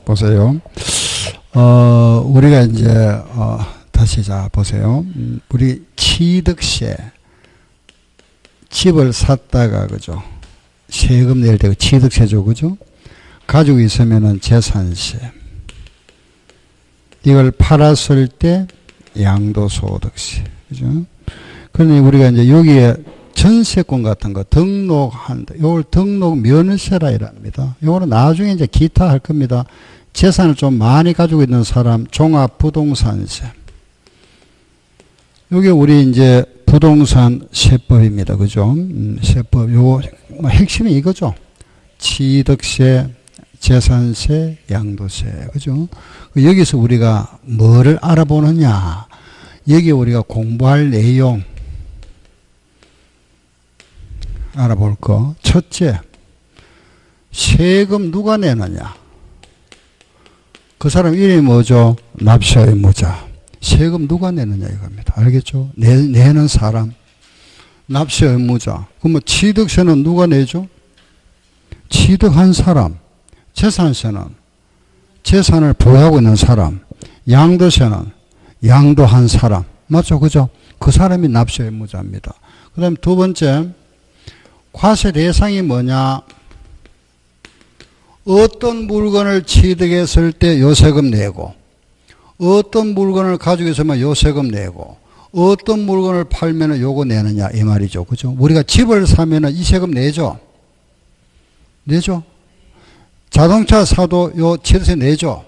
보세요. 우리가 이제, 다시 자, 보세요. 우리 취득세. 집을 샀다가, 그죠? 세금 낼 때 취득세죠, 그죠? 가지고 있으면은 재산세. 이걸 팔았을 때 양도소득세. 그죠? 그러니 우리가 이제 여기에 전세권 같은 거 등록한다. 요걸 등록 면세라 이랍니다. 요거는 나중에 이제 기타 할 겁니다. 재산을 좀 많이 가지고 있는 사람 종합부동산세. 요게 우리 이제 부동산 세법입니다. 그죠? 세법. 요 핵심이 이거죠. 취득세, 재산세, 양도세. 그죠? 여기서 우리가 뭐를 알아보느냐. 여기 우리가 공부할 내용 알아볼 거. 첫째, 세금 누가 내느냐. 그 사람 이름이 뭐죠? 납세의무자. 세금 누가 내느냐 이겁니다. 알겠죠? 내는 사람. 납세의무자. 그러면 취득세는 누가 내죠? 취득한 사람. 재산세는 재산을 보유하고 있는 사람. 양도세는 양도한 사람. 맞죠? 그죠? 그 사람이 납세의무자입니다. 그 다음에 두 번째, 과세 대상이 뭐냐? 어떤 물건을 취득했을 때 요 세금 내고, 어떤 물건을 가지고 있으면 요 세금 내고, 어떤 물건을 팔면 요거 내느냐 이 말이죠. 그죠? 우리가 집을 사면은 이 세금 내죠? 내죠? 자동차 사도 요 취득세 내죠?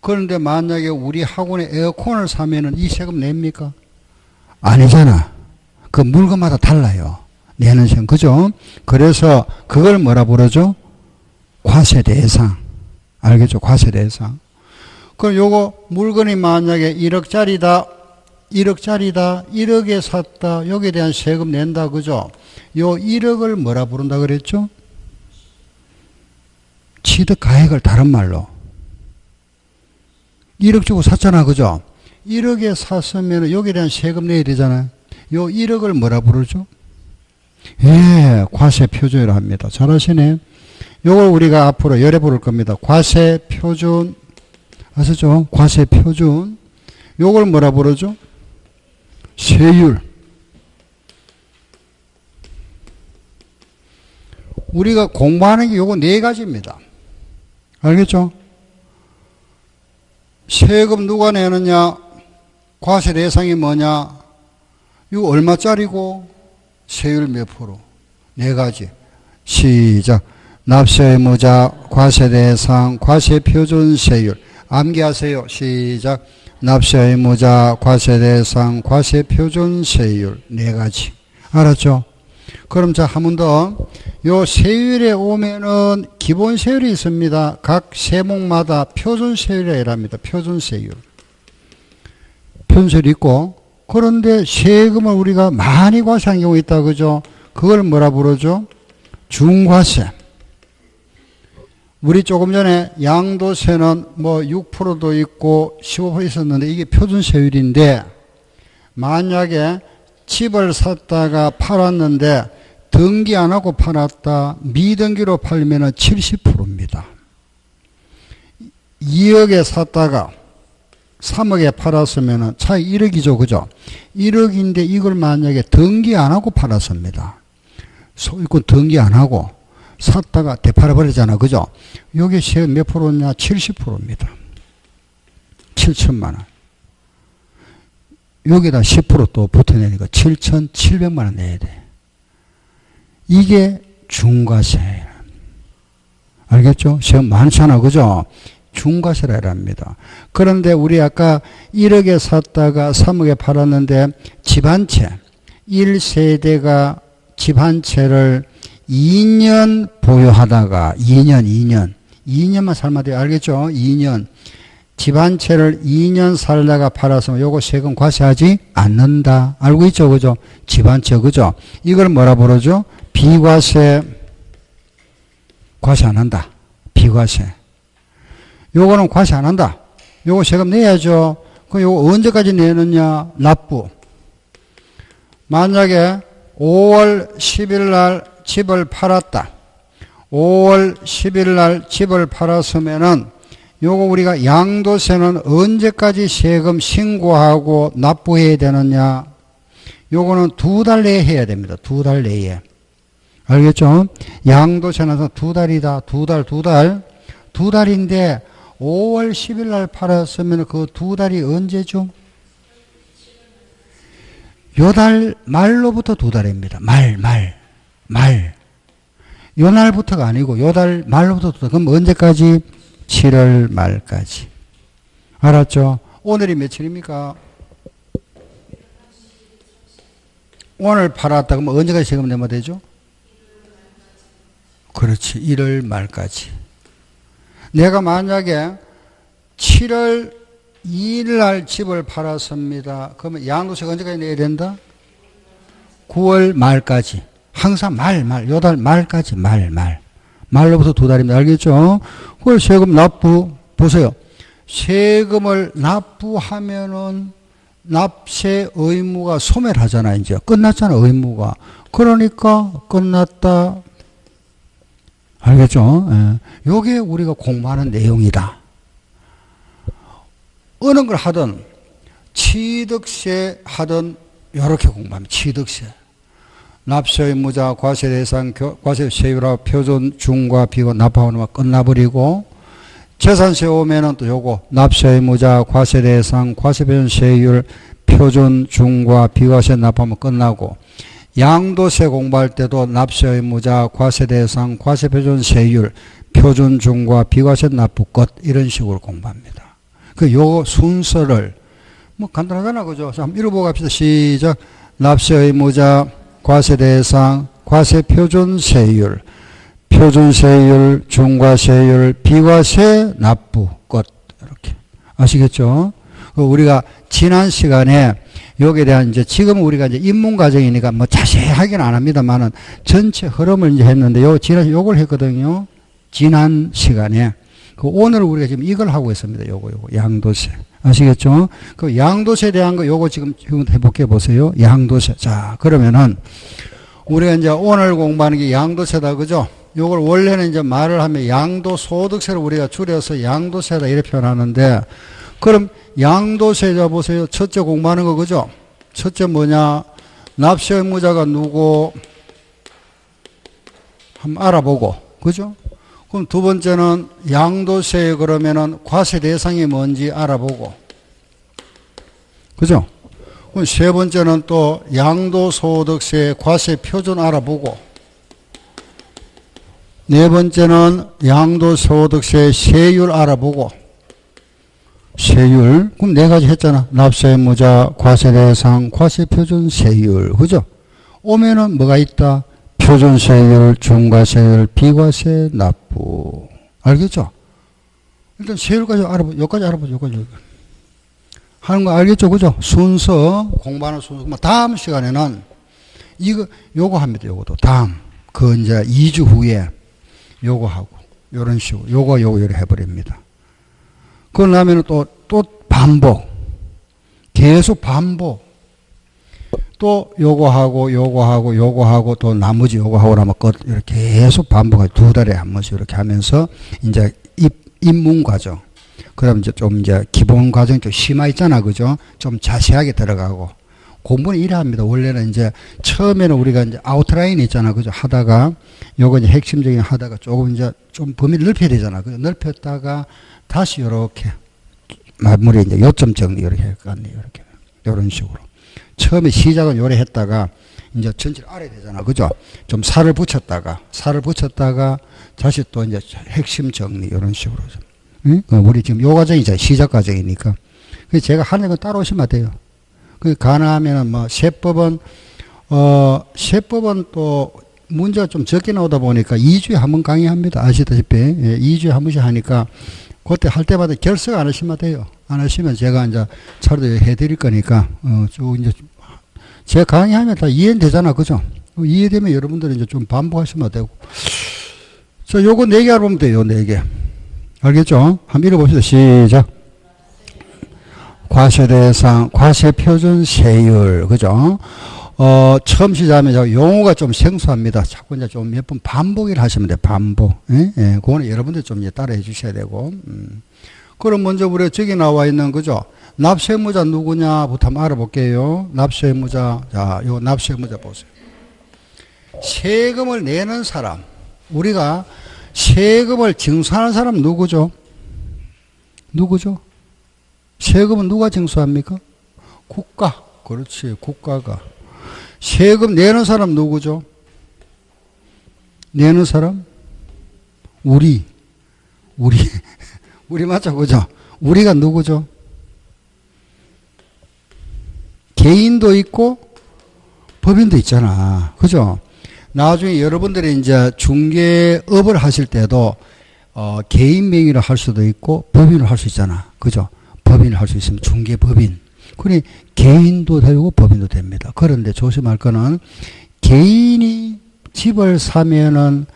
그런데 만약에 우리 학원에 에어컨을 사면은 이 세금 냅니까? 아니잖아. 그 물건마다 달라요. 내는 세금. 그죠? 그래서 그걸 뭐라 부르죠? 과세 대상. 알겠죠? 과세 대상. 그럼 요거 물건이 만약에 1억짜리다. 1억에 샀다. 여기에 대한 세금 낸다. 그죠? 요 1억을 뭐라 부른다 그랬죠? 취득가액을 다른 말로. 1억 주고 샀잖아. 그죠? 1억에 샀으면 여기에 대한 세금 내야 되잖아요. 요 1억을 뭐라 부르죠? 예, 과세표준이라 합니다. 잘하시네. 요걸 우리가 앞으로 열애 부를 겁니다. 과세표준. 아시죠? 과세표준. 요걸 뭐라 부르죠? 세율. 우리가 공부하는 게 요거 네 가지입니다. 알겠죠? 세금 누가 내느냐? 과세 대상이 뭐냐? 이거 얼마짜리고? 세율 몇 프로? 네 가지. 시작. 납세의무자, 과세대상, 과세표준세율. 암기하세요. 시작. 납세의무자, 과세대상, 과세표준세율. 네 가지. 알았죠? 그럼 자, 한 번 더. 요 세율에 오면은 기본세율이 있습니다. 각 세목마다 표준세율이라 이랍니다. 표준세율. 표준세율이 있고, 그런데 세금을 우리가 많이 과세한 경우 있다. 그죠? 그걸 뭐라 부르죠? 중과세. 우리 조금 전에 양도세는 뭐 6%도 있고 15% 있었는데 이게 표준세율인데, 만약에 집을 샀다가 팔았는데 등기 안 하고 팔았다. 미등기로 팔면 70%입니다. 2억에 샀다가 3억에 팔았으면 차이 1억이죠. 그죠? 1억인데 이걸 만약에 등기 안 하고 팔았습니다. 소유권 등기 안 하고 샀다가 되팔아버리잖아. 그죠? 여기 세금 몇 프로냐? 70%입니다. 7천만 원. 여기다 10% 또 붙어내니까 7,700만 원 내야 돼. 이게 중과세. 알겠죠? 세금 많잖아. 그죠? 중과세라 합니다. 그런데 우리 아까 1억에 샀다가 3억에 팔았는데 집 한 채, 1세대가 집 한 채를 2년 보유하다가 2년만 살면 돼요. 알겠죠? 2년. 집 한 채를 2년 살다가 팔아서 요거 세금 과세하지 않는다. 알고 있죠? 그죠? 집 한 채. 그죠? 이걸 뭐라 부르죠? 비과세. 과세 안 한다. 비과세. 요거는 과세 안 한다. 요거 세금 내야죠. 그럼 요거 언제까지 내느냐? 납부. 만약에 5월 10일 날 집을 팔았다. 5월 10일 날 집을 팔았으면은 요거 우리가 양도세는 언제까지 세금 신고하고 납부해야 되느냐? 요거는 2달 내에 해야 됩니다. 2달 내에. 알겠죠? 양도세는 2달이다. 2달인데 5월 10일 날 팔았으면 그 2달이 언제죠? 요달 말로부터 2달입니다. 말. 요 날부터가 아니고 요달 말로부터 2달. 그럼 언제까지? 7월 말까지. 알았죠? 오늘이 며칠입니까? 오늘 팔았다. 그럼 언제까지 세금 내면 되죠? 그렇지. 1월 말까지. 내가 만약에 7월 2일 날 집을 팔았습니다. 그러면 양도세 언제까지 내야 된다? 9월 말까지. 항상 요달 말까지 말로부터 2달입니다. 알겠죠? 그걸 세금 납부, 보세요. 세금을 납부하면은 납세 의무가 소멸하잖아, 이제. 끝났잖아, 의무가. 그러니까 끝났다. 알겠죠? 예. 요게 우리가 공부하는 내용이다. 어느 걸 하든, 취득세 하든, 요렇게 공부하면 취득세. 납세 의무자, 과세 대상, 과세 세율하고 표준 중과 비과 납부하면 끝나버리고, 재산세 오면은 또 요거, 납세 의무자, 과세 대상, 과세 표준 세율, 표준 중과 비과세 납부하면 끝나고, 양도세 공부할 때도 납세 의무자, 과세 대상, 과세 표준 세율, 표준 중과 비과세 납부 끝, 이런 식으로 공부합니다. 요 순서를, 간단하잖아, 그죠? 자, 한번 읽어보고 갑시다. 시작. 납세 의무자, 과세 대상, 과세 표준 세율, 중과세율, 비과세 납부 끝. 이렇게. 아시겠죠? 우리가 지난 시간에 여기에 대한 이제 지금 우리가 이제 입문 과정이니까 뭐 자세하게는 안 합니다만은 전체 흐름을 이제 했는데 요걸 했거든요. 지난 시간에. 오늘 우리가 지금 이걸 하고 있습니다. 요거 양도세. 아시겠죠? 그 양도세에 대한 거 요거 지금 해볼게 보세요. 양도세. 자, 그러면은 우리가 이제 오늘 공부하는 게 양도세다. 그죠? 요걸 원래는 이제 말을 하면 양도소득세를 우리가 줄여서 양도세다 이렇게 표현하는데, 그럼 양도세자 보세요. 첫째 공부하는 거, 그죠? 첫째 뭐냐? 납세 의무자가 누구? 한번 알아보고. 그죠? 그럼 두 번째는 양도세 그러면은 과세 대상이 뭔지 알아보고. 그죠? 그럼 세 번째는 또 양도소득세 과세 표준 알아보고. 네 번째는 양도소득세 세율 알아보고. 세율. 그럼 네 가지 했잖아. 납세 의무자, 과세 대상, 과세 표준 세율. 그죠? 오면은 뭐가 있다? 표준세율, 중과세율, 비과세 납부. 알겠죠? 일단 세율까지 알아보죠. 여기까지 알아보죠. 여기까지. 하는 거 알겠죠? 그죠? 순서, 공부하는 순서. 다음 시간에는 요거 합니다. 요것도. 다음. 이제 2주 후에 요거 하고. 요런 식으로. 요거 이렇게 해버립니다. 그러면 또 반복. 계속 반복. 또 요거 하고 또 나머지 요거 하고 나면 끝. 이렇게 계속 반복하고 2달에 한 번씩 이렇게 하면서 이제 입문 과정. 그럼 이제 좀 이제 기본 과정이 좀 심화 있잖아. 그죠? 좀 자세하게 들어가고. 공부는 이래 합니다. 원래는 이제 처음에는 우리가 이제 아웃라인 있잖아. 그죠? 하다가 요거 이제 핵심적인 하다가 조금 이제 좀 범위를 넓혀야 되잖아. 그죠? 넓혔다가 다시 요렇게 마무리 이제 요점 정리 이렇게 할거아니에요. 이렇게. 요런 식으로. 처음에 시작은 요래 했다가 이제 전체를 알아야 되잖아. 그죠? 좀 살을 붙였다가 다시 또 이제 핵심 정리 이런 식으로 좀. 응? 우리 지금 요 과정이 이제 시작 과정이니까. 그래서 제가 하는 건 따라오시면 돼요. 그 가능하면은 뭐 세법은 또 문제가 좀 적게 나오다 보니까 2주에 한 번 강의합니다. 아시다시피. 예, 2주에 한 번씩 하니까 그때 할 때마다 결석 안 하시면 돼요. 안 하시면 제가 이제 차로 해드릴 거니까, 쭉 이제, 제가 강의하면 다 이해는 되잖아. 그죠? 이해되면 여러분들은 이제 좀 반복하시면 되고. 자, 요거 4개 알아보면 돼요. 4개. 알겠죠? 한번 읽어봅시다. 시작. 과세 대상, 과세 표준 세율. 그죠? 처음 시작하면 용어가 좀 생소합니다. 자꾸 이제 좀 몇 번 반복을 하시면 돼요. 반복. 예? 예. 그거는 여러분들 좀 이제 따라해 주셔야 되고. 그럼 먼저 우리가 저기 나와 있는 거죠. 납세의무자 누구냐부터 한번 알아볼게요. 납세의무자. 자, 요 납세의무자 보세요. 세금을 내는 사람. 우리가 세금을 징수하는 사람 누구죠? 누구죠? 세금은 누가 징수합니까? 국가. 그렇지. 국가가. 세금 내는 사람 누구죠? 내는 사람? 우리 맞죠? 그죠? 우리가 누구죠? 개인도 있고 법인도 있잖아. 그죠? 나중에 여러분들이 이제 중개업을 하실 때도 개인 명의로 할 수도 있고 법인으로 할 수 있잖아. 그죠? 법인을 할 수 있으면 중개법인. 그러니 개인도 되고 법인도 됩니다. 그런데 조심할 거는 개인이 집을 사면은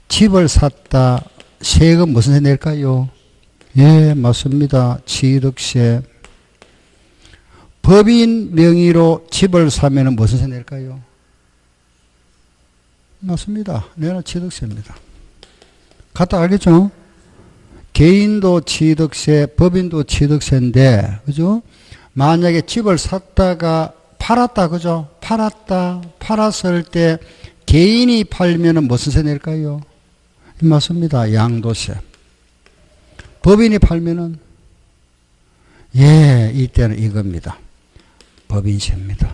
집을 샀다 세금 무슨 세 낼까요? 예, 맞습니다. 취득세. 법인 명의로 집을 사면은 무슨 세 낼까요? 맞습니다. 내는 취득세입니다. 갖다 알겠죠? 개인도 취득세, 법인도 취득세인데, 그죠? 만약에 집을 샀다가 팔았다, 그죠? 팔았을 때 개인이 팔면은 무슨 세 낼까요? 맞습니다. 양도세. 법인이 팔면은, 예, 이때는 이겁니다. 법인세입니다.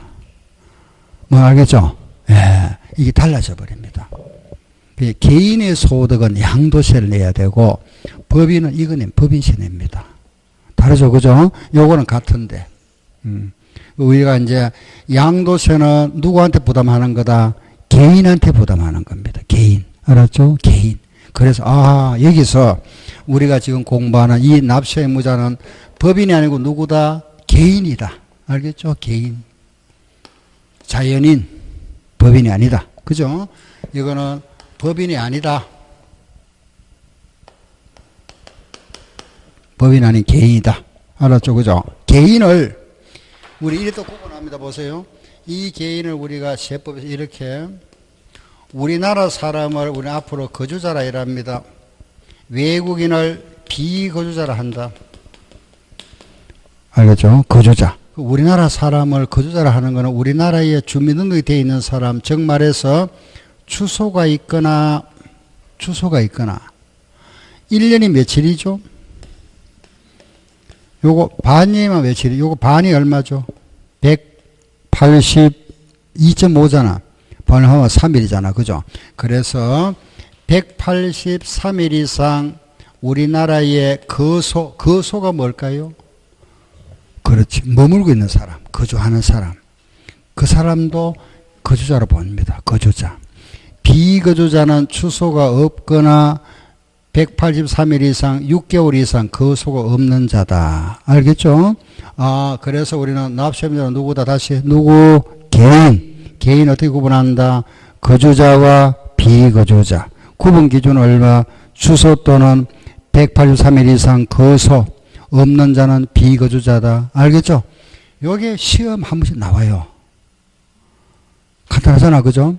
뭐 알겠죠? 예, 이게 달라져 버립니다. 개인의 소득은 양도세를 내야 되고, 법인은 이거는 법인세 냅니다. 다르죠, 그죠? 요거는 같은데. 우리가 이제 양도세는 누구한테 부담하는 거다? 개인한테 부담하는 겁니다. 개인. 알았죠? 개인. 그래서, 여기서 우리가 지금 공부하는 이 납세 의무자는 법인이 아니고 누구다? 개인이다. 알겠죠? 개인. 자연인. 법인이 아니다. 그죠? 이거는 법인이 아니다. 법인 아닌 개인이다. 알았죠? 그죠? 개인을, 우리 이렇게 구분합니다. 보세요. 이 개인을 우리가 세법에서 이렇게, 우리나라 사람을 우리 앞으로 거주자라 이랍니다. 외국인을 비거주자라 한다. 알겠죠? 거주자. 우리나라 사람을 거주자라 하는 것은 우리나라에 주민등록이 되어 있는 사람, 즉 말해서 주소가 있거나 1년이 며칠이죠? 요거 반이면 며칠이? 요거 반이 얼마죠? 182.5잖아. 반하면 3일이잖아. 그죠? 그래서 183일 이상 우리나라의 거소가 뭘까요? 그렇지. 머물고 있는 사람, 거주하는 사람. 그 사람도 거주자로 봅니다. 거주자. 비거주자는 주소가 없거나 183일 이상, 6개월 이상 거소가 없는 자다. 알겠죠? 그래서 우리는 납세의무자는 누구다? 다시. 누구? 개인. 개인 어떻게 구분한다? 거주자와 비거주자. 구분 기준 얼마? 주소 또는 183일 이상 거소 없는 자는 비거주자다. 알겠죠? 요게 시험 한 번씩 나와요. 간단하잖아. 그죠?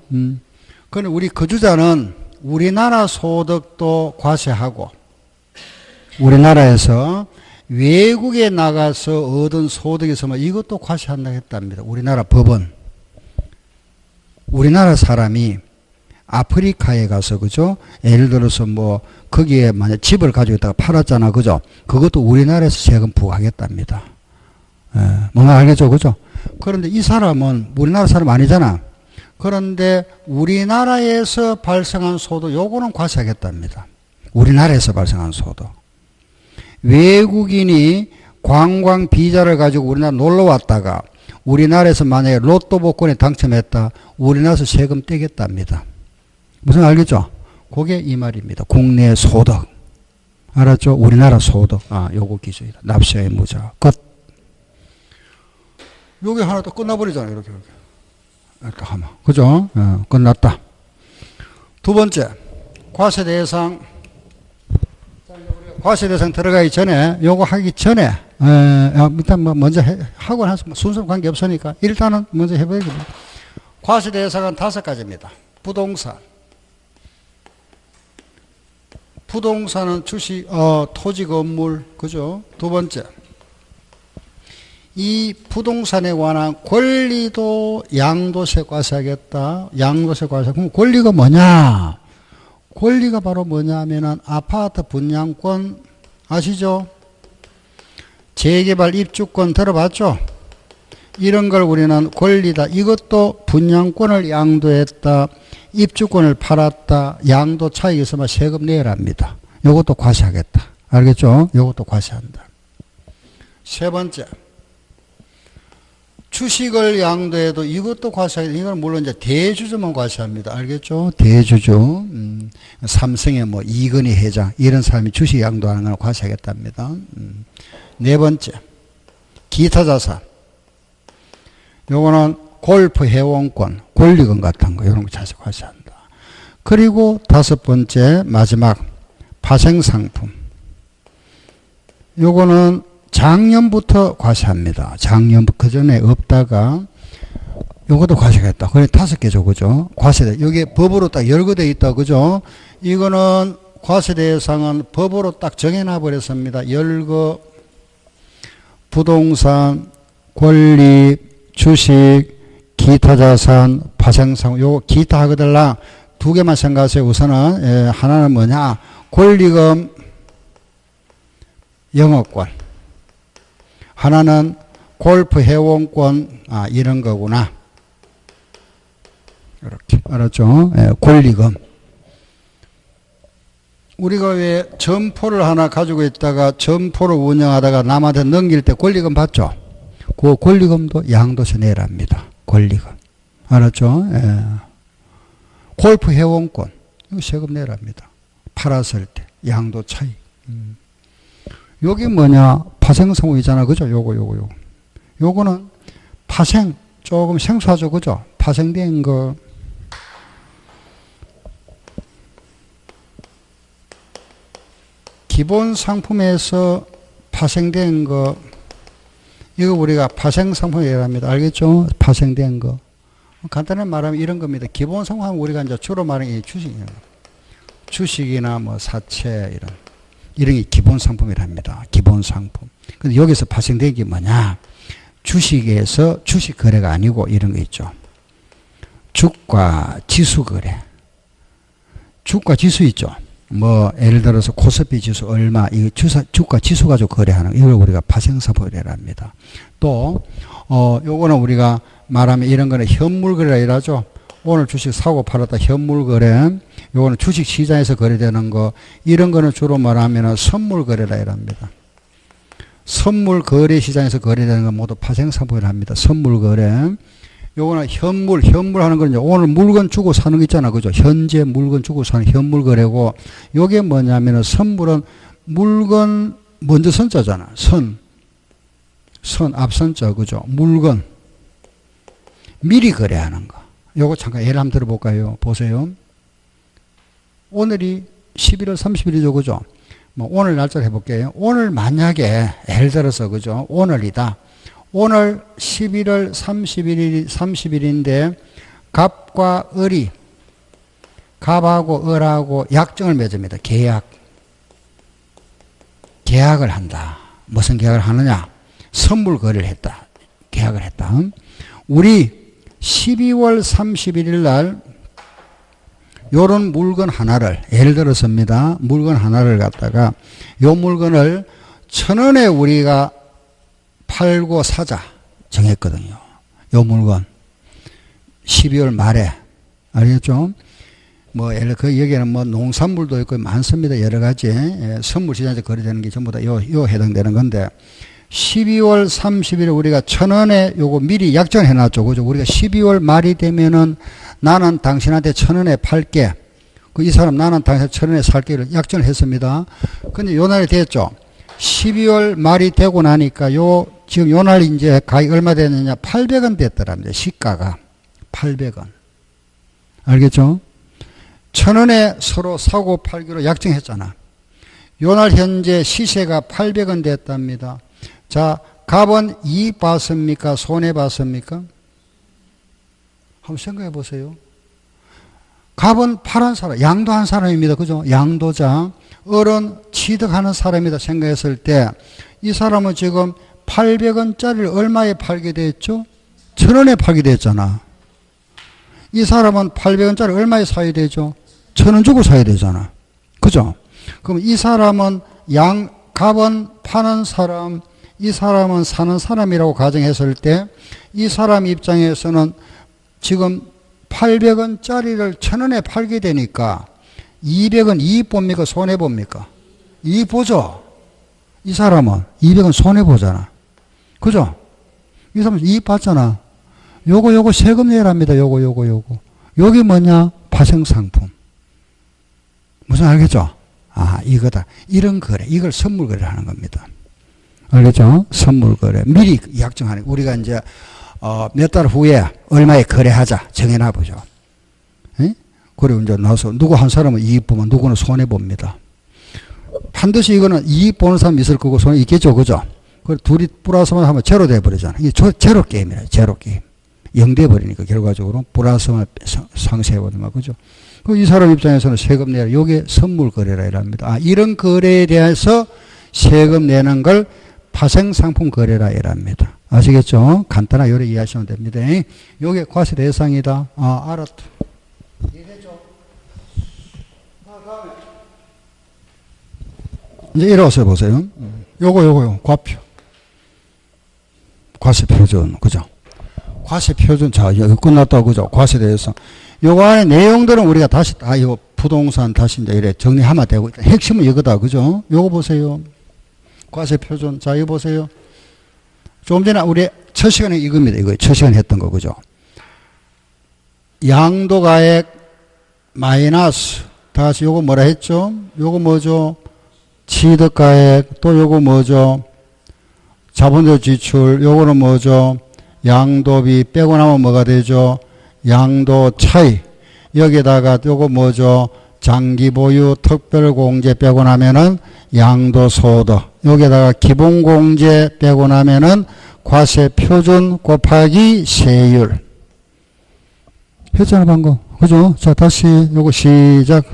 그런데 우리 거주자는 우리나라 소득도 과세하고 우리나라에서 외국에 나가서 얻은 소득이 있으면 이것도 과세한다고 했답니다. 우리나라 법은. 우리나라 사람이 아프리카에 가서, 그죠? 예를 들어서 뭐 거기에 만약 집을 가지고 있다가 팔았잖아. 그죠? 그것도 우리나라에서 세금 부과하겠답니다. 뭔가 알겠죠? 그죠? 그런데 이 사람은 우리나라 사람 아니잖아. 그런데 우리나라에서 발생한 소득, 요거는 과세하겠답니다. 우리나라에서 발생한 소득. 외국인이 관광 비자를 가지고 우리나라 놀러 왔다가 우리나라에서 만약에 로또 복권에 당첨했다. 우리나라에서 세금 떼겠답니다. 무슨 알겠죠? 그게 이 말입니다. 국내 소득. 알았죠? 우리나라 소득. 요거 기준이다. 납세 의무자. 끝. 요게 하나 더 끝나버리잖아요. 이렇게. 이렇게 하면. 그죠? 끝났다. 두 번째. 과세 대상. 과세 대상 들어가기 전에, 요거 하기 전에, 일단 뭐 먼저 하고 나서 순서 관계 없으니까 일단은 먼저 해봐야겠다. 과세대상은 5가지입니다. 부동산. 부동산은 주식, 토지, 건물, 그죠? 두 번째. 이 부동산에 관한 권리도 양도세 과세하겠다. 양도세 과세. 그럼 권리가 뭐냐? 권리가 바로 뭐냐 하면은 아파트 분양권 아시죠? 재개발 입주권 들어봤죠? 이런 걸 우리는 권리다. 이것도 분양권을 양도했다. 입주권을 팔았다. 양도 차익에서만 세금 내야 합니다. 이것도 과세하겠다. 알겠죠? 이것도 과세한다. 세 번째. 주식을 양도해도 이것도 과세하겠다. 이건 물론 이제 대주주만 과세합니다. 알겠죠? 대주주. 삼성의 뭐 이건희 회장 이런 사람이 주식 양도하는 건 과세하겠답니다. 네 번째. 기타 자산. 요거는 골프 회원권, 권리금 같은 거 이런 거 자세 과세한다. 그리고 다섯 번째 마지막 파생상품. 요거는 작년부터 과세합니다. 작년부터 그전에 없다가 요것도 과세하겠다. 그래 5개죠. 그죠? 과세대. 여기 법으로 딱 열거되어 있다. 그죠? 이거는 과세 대상은 법으로 딱 정해놔 버렸습니다. 열거, 부동산, 권리, 주식, 기타 자산, 파생상품. 요 기타 하거들랑 2개만 생각하세요. 우선은 하나는 뭐냐? 권리금, 영업권. 하나는 골프 회원권, 이런 거구나. 이렇게. 알았죠? 권리금. 우리가 왜 점포를 하나 가지고 있다가 점포를 운영하다가 남한테 넘길 때 권리금 받죠? 그 권리금도 양도세 내랍니다. 권리금. 알았죠? 골프 회원권. 이거 세금 내랍니다. 팔았을 때. 양도 차익. 여기 뭐냐? 파생상품이잖아. 그죠? 요거. 요거는 파생. 조금 생소하죠. 그죠? 파생된 거. 기본 상품에서 파생된 거. 이거 우리가 파생상품이라고 합니다. 알겠죠? 파생된 거. 간단히 말하면 이런 겁니다. 기본 상품은 우리가 이제 주로 말하는 이 주식이에요. 주식이나 뭐 사채 이런 게 기본 상품이랍니다. 기본 상품. 근데 여기서 파생된 게 뭐냐? 주식에서 주식 거래가 아니고 이런 거 있죠. 주가 지수 거래. 주가 지수 있죠. 뭐 예를 들어서 코스피 지수 얼마 이 주가 지수 가지고 거래하는 이걸 우리가 파생상품이라 합니다. 또 요거는 우리가 말하면 이런 거는 현물 거래라 이러죠. 오늘 주식 사고 팔았다 현물 거래. 요거는 주식 시장에서 거래되는 거. 이런 거는 주로 말하면 선물 거래라 이랍니다. 선물 거래 시장에서 거래되는 건 모두 파생상품이라 합니다. 선물 거래. 요거는 현물 하는 건 이제 오늘 물건 주고 사는 거 있잖아. 그죠? 현재 물건 주고 사는 현물 거래고, 요게 뭐냐면은 선물은 물건 먼저 선자잖아. 선 앞선자. 그죠? 물건. 미리 거래하는 거. 요거 잠깐 예를 한번 들어볼까요? 보세요. 오늘이 11월 30일이죠. 그죠? 뭐 오늘 날짜를 해볼게요. 오늘 만약에 예를 들어서 그죠? 오늘이다. 오늘 11월 30일인데 갑과 을이 갑하고 을하고 약정을 맺습니다. 계약을 한다. 무슨 계약을 하느냐? 선물 거래를 했다. 계약을 했다. 우리 12월 31일 날 요런 물건 하나를 예를 들어서입니다. 물건 하나를 갖다가 요 물건을 1,000원에 우리가 팔고 사자 정했거든요. 요 물건 12월 말에 알겠죠? 뭐 예를 그 여기에는 뭐 농산물도 있고 많습니다. 여러 가지 선물 시장에서 거래되는 게 전부 다 요 해당되는 건데 12월 30일에 우리가 1,000원에 요거 미리 약정해 놨죠. 그죠? 우리가 12월 말이 되면은 나는 당신한테 1,000원에 팔게. 이 사람 나는 당신한테 1,000원에 살게를 약정을 했습니다. 근데 요 날이 됐죠. 12월 말이 되고 나니까 지금 요 날 이제 가격이 얼마 됐느냐? 800원 됐더랍니다. 시가가 800원. 알겠죠? 1,000원에 서로 사고 팔기로 약정했잖아. 요 날 현재 시세가 800원 됐답니다. 자, 갑은 이익 봤습니까? 손해 봤습니까? 한번 생각해 보세요. 갑은 파란 사람, 양도한 사람입니다. 그죠? 양도자. 을은 취득하는 사람이다 생각했을 때 이 사람은 지금 800원짜리를 얼마에 팔게 됐죠? 1000원에 팔게 됐잖아. 이 사람은 800원짜리 얼마에 사야 되죠? 1000원 주고 사야 되잖아. 그죠? 그럼 이 사람은 갑은 파는 사람, 이 사람은 사는 사람이라고 가정했을 때 이 사람 입장에서는 지금 800원짜리를 1000원에 팔게 되니까 200원 이익 봅니까? 손해 봅니까? 이익 보죠? 이 사람은 200원 손해 보잖아. 그죠? 이 사람은 이익 봤잖아. 요거 세금 내랍니다. 요거. 여기 뭐냐? 파생상품. 무슨 알겠죠? 아, 이거다. 이런 거래. 이걸 선물 거래를 하는 겁니다. 알겠죠? 선물 거래. 미리 약정하는. 우리가 이제, 몇 달 후에 얼마에 거래하자. 정해놔 보죠. 그리고 이제 나서 누구 한 사람은 이익 보면 누구는 손해 봅니다. 반드시 이거는 이익 보는 사람이 있을 거고 손해 있겠죠. 그죠? 그 둘이 플러스만 하면 제로 돼버리잖아. 이게 제로 게임이라 제로 게임. 0 돼버리니까 결과적으로 플러스만 상쇄해버리면 그죠? 이 사람 입장에서는 세금 내라. 이게 선물 거래라 이랍니다. 아, 이런 거래에 대해서 세금 내는 걸 파생상품 거래라 이랍니다. 아시겠죠? 간단하게 요래 이해하시면 됩니다. 이게 과세 대상이다. 아, 알았다. 이해되죠? 다음에. 이제 일어서 보세요. 요거, 과표. 과세 표준, 그죠? 과세 표준, 자, 여기 끝났다고, 그죠? 과세 대상. 요거 안에 내용들은 우리가 다시, 이거 부동산 다시 이제 이래 정리하면 되고, 핵심은 이거다, 그죠? 요거 보세요. 과세 표준. 자, 이거 보세요. 조금 전에 우리 첫 시간에 이겁니다. 이거 첫 시간에 했던 거, 그죠? 양도가액 마이너스. 다시 요거 뭐라 했죠? 요거 뭐죠? 취득가액. 또 요거 뭐죠? 자본적 지출. 요거는 뭐죠? 양도비 빼고 나면 뭐가 되죠? 양도 차이. 여기다가 요거 뭐죠? 장기 보유 특별공제 빼고 나면은 양도소득. 여기다가 기본공제 빼고 나면은 과세 표준 곱하기 세율. 했잖아, 방금. 그죠? 자, 다시 요거 시작.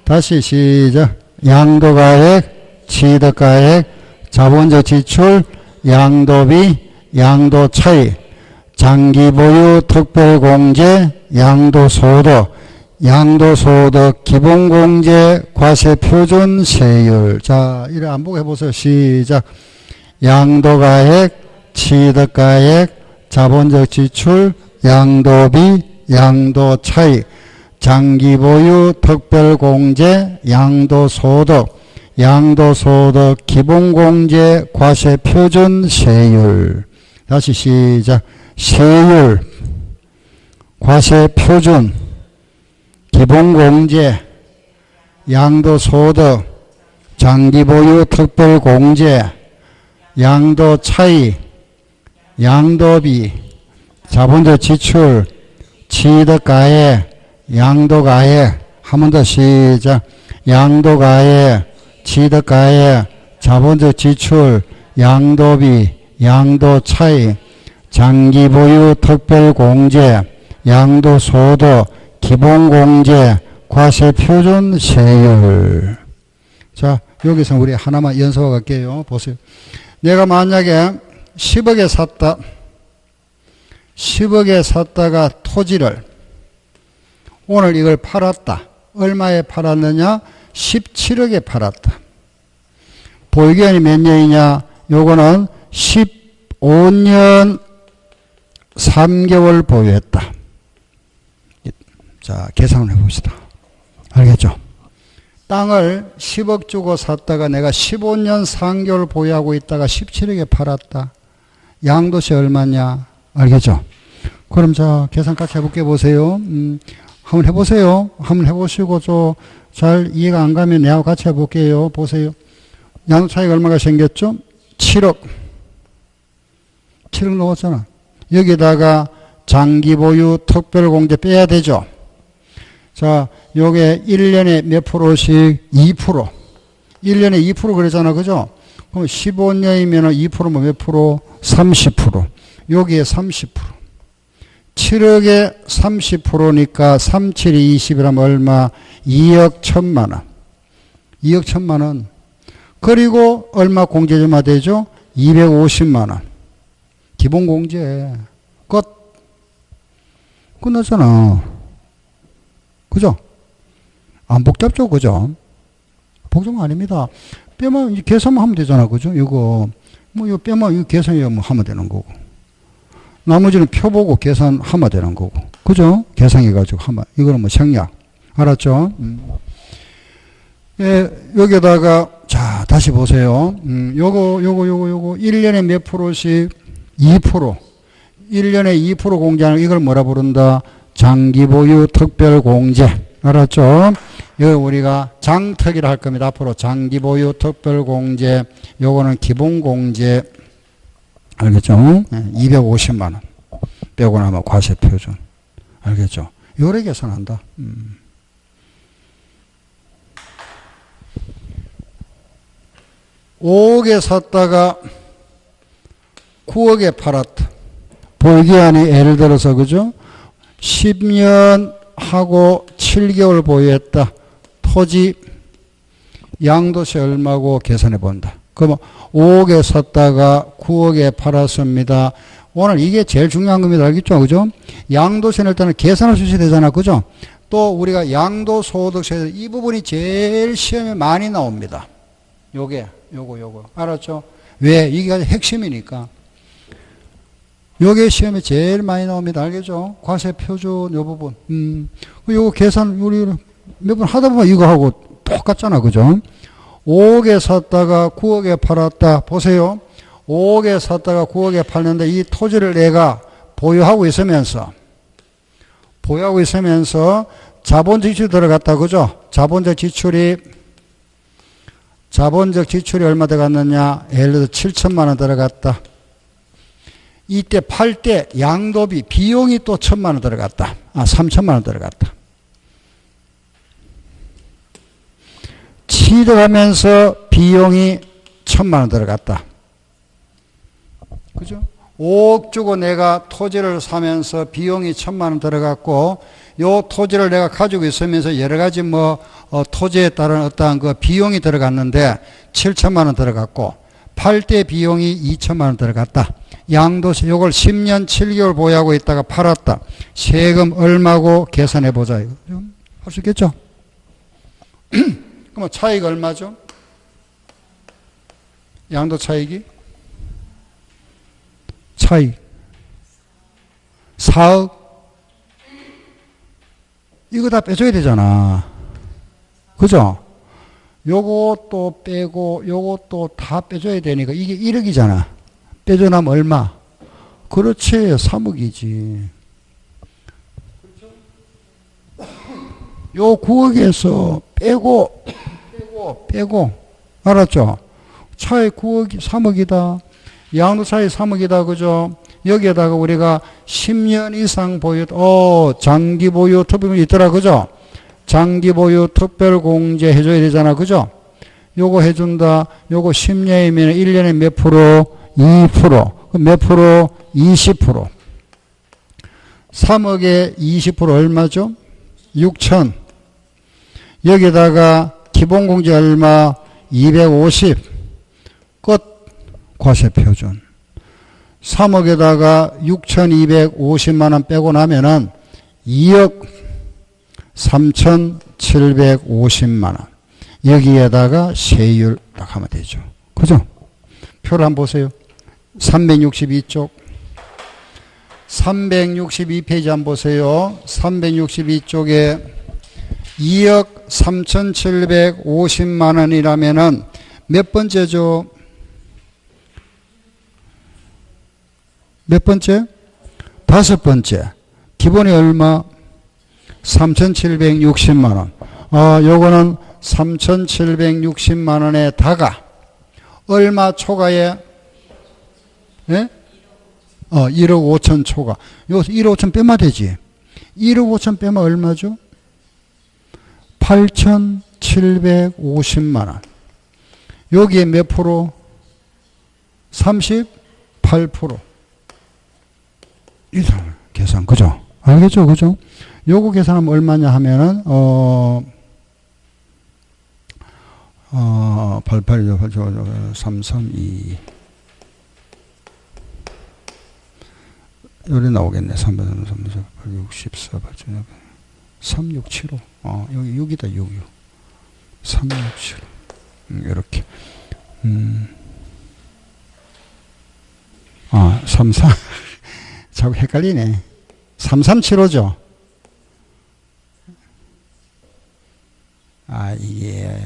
다시 시작. 양도가액, 취득가액, 자본적 지출, 양도비, 양도 차이, 장기 보유 특별공제, 양도소득, 양도소득, 기본공제, 과세 표준, 세율. 자, 이래 안 보고 해보세요. 시작. 양도가액, 취득가액, 자본적 지출, 양도비, 양도 차이, 장기 보유 특별공제, 양도소득, 양도소득, 기본공제, 과세 표준, 세율. 다시 시작. 세율, 과세 표준, 기본공제, 양도소득, 장기보유 특별공제, 양도차이, 양도비, 자본적 지출, 취득가액, 양도가액. 한 번 더 시작. 양도가액, 취득가액, 자본적 지출, 양도비, 양도차이, 장기보유 특별공제, 양도소득, 기본공제, 과세표준, 세율. 자, 여기서 우리 하나만 연습하고 갈게요. 보세요. 내가 만약에 10억에 샀다. 10억에 샀다가 토지를 오늘 이걸 팔았다. 얼마에 팔았느냐? 17억에 팔았다. 보유기간이 몇 년이냐? 요거는 15년 3개월 보유했다. 자, 계산을 해봅시다. 알겠죠? 땅을 10억 주고 샀다가 내가 15년 3개월 보유하고 있다가 17억에 팔았다. 양도세 얼마냐? 알겠죠? 그럼 자, 계산 같이 해볼게 보세요. 한번 해보세요. 한번 해보시고 잘 이해가 안 가면 내하고 같이 해볼게요. 보세요. 양도 차이가 얼마가 생겼죠? 7억. 7억 넣었잖아. 여기다가 장기 보유 특별공제 빼야 되죠. 자, 요게 1년에 몇 프로씩? 2%. 1년에 2% 그러잖아. 그죠? 그럼 15년이면 2%면 몇 프로? 30%. 여기에 30%. 7억에 30%니까 37이 20이라면 얼마? 2억 1천만 원. 2억 1천만 원. 그리고 얼마 공제점화 되죠? 250만 원. 기본 공제. 끝. 끝났잖아. 그죠? 안 복잡죠? 그죠? 복잡 아닙니다. 뼈만 계산만 하면 되잖아. 그죠? 이거 뭐 이거 뼈만 이거 계산하면 하면 되는 거고. 나머지는 표 보고 계산하면 되는 거고. 그죠? 계산해가지고 하면. 이거는 뭐 생략. 알았죠? 예, 여기다가, 자, 다시 보세요. 요거. 1년에 몇 프로씩? 2%. 1년에 2% 공제하는 이걸 뭐라 부른다? 장기보유 특별공제. 알았죠? 이거 우리가 장특이라 할 겁니다. 앞으로 장기보유 특별공제. 요거는 기본공제. 알겠죠? 250만 원. 빼고 나면 과세표준. 알겠죠? 요래 계산한다. 5억에 샀다가 9억에 팔았다. 볼기한이 예를 들어서 그죠? 10년 하고 7개월 보유했다. 토지 양도세 얼마고 계산해 본다. 그러면 5억에 샀다가 9억에 팔았습니다. 오늘 이게 제일 중요한 겁니다. 알겠죠? 그죠? 양도세는 일단은 계산할 수 있어야 되잖아. 그죠? 또 우리가 양도소득세 이 부분이 제일 시험에 많이 나옵니다. 요거. 알았죠? 왜? 이게 핵심이니까. 요게 시험에 제일 많이 나옵니다. 알겠죠? 과세표준 요 부분. 요거 계산 우리 몇 번 하다 보면 이거 하고 똑같잖아. 그죠? 5억에 샀다가 9억에 팔았다. 보세요. 5억에 샀다가 9억에 팔는데 이 토지를 내가 보유하고 있으면서 자본적 지출이 들어갔다. 그죠? 자본적 지출이 얼마 들어갔느냐? 예를 들어 7천만 원 들어갔다. 이때 팔 때 양도비, 비용이 또 1천만 원 들어갔다. 3천만 원 들어갔다. 취득하면서 비용이 1천만 원 들어갔다. 그죠? 5억 주고 내가 토지를 사면서 비용이 1천만 원 들어갔고, 요 토지를 내가 가지고 있으면서 여러 가지 토지에 따른 어떠한 그 비용이 들어갔는데 7천만 원 들어갔고, 팔 때 비용이 2천만 원 들어갔다. 양도세 요걸 10년 7개월 보유하고 있다가 팔았다. 세금 얼마고 계산해 보자. 할 수 있겠죠? 그럼 차익 얼마죠? 양도 차익이? 차익 4억. 이거 다 빼줘야 되잖아. 그죠? 요것도 빼고 요것도 다 빼줘야 되니까 이게 1억이잖아. 빼줘나면 얼마? 그렇지, 3억이지. 요 9억에서 빼고 알았죠? 차익 9억, 3억이다. 양도 차익 3억이다. 그죠? 여기에다가 우리가 10년 이상 보유, 장기 보유 특별공제 있더라. 그죠? 장기 보유 특별공제 해줘야 되잖아. 그죠? 요거 해준다. 요거 10년이면 1년에 몇 프로? 2%. 몇 프로? 20%. 3억에 20% 얼마죠? 6천. 여기다가 기본공제 얼마? 250. 끝. 과세표준. 3억에다가 6,250만 원 빼고 나면은 2억 3,750만 원. 여기에다가 세율 딱 하면 되죠. 그죠? 표를 한번 보세요. 362쪽. 362페이지 한번 보세요. 362쪽에 2억 3,750만 원이라면은 몇 번째죠? 몇 번째? 다섯 번째. 기본이 얼마? 3,760만 원. 요거는 3,760만 원에다가 얼마 초과에? 예? 1억 5천 초과. 요 1억 5천 빼면 되지. 1억 5천 빼면 얼마죠? 8,750만 원. 여기에 몇 프로? 38%. 이상을 계산. 그죠? 알겠죠? 그죠? 요거 계산하면 얼마냐 하면은, 88, 332. 요리 나오겠네. 3번, 64, 3675. 여기 6이다, 6. 367. 이렇게. 33. 자꾸 헷갈리네. 3375죠? 이게,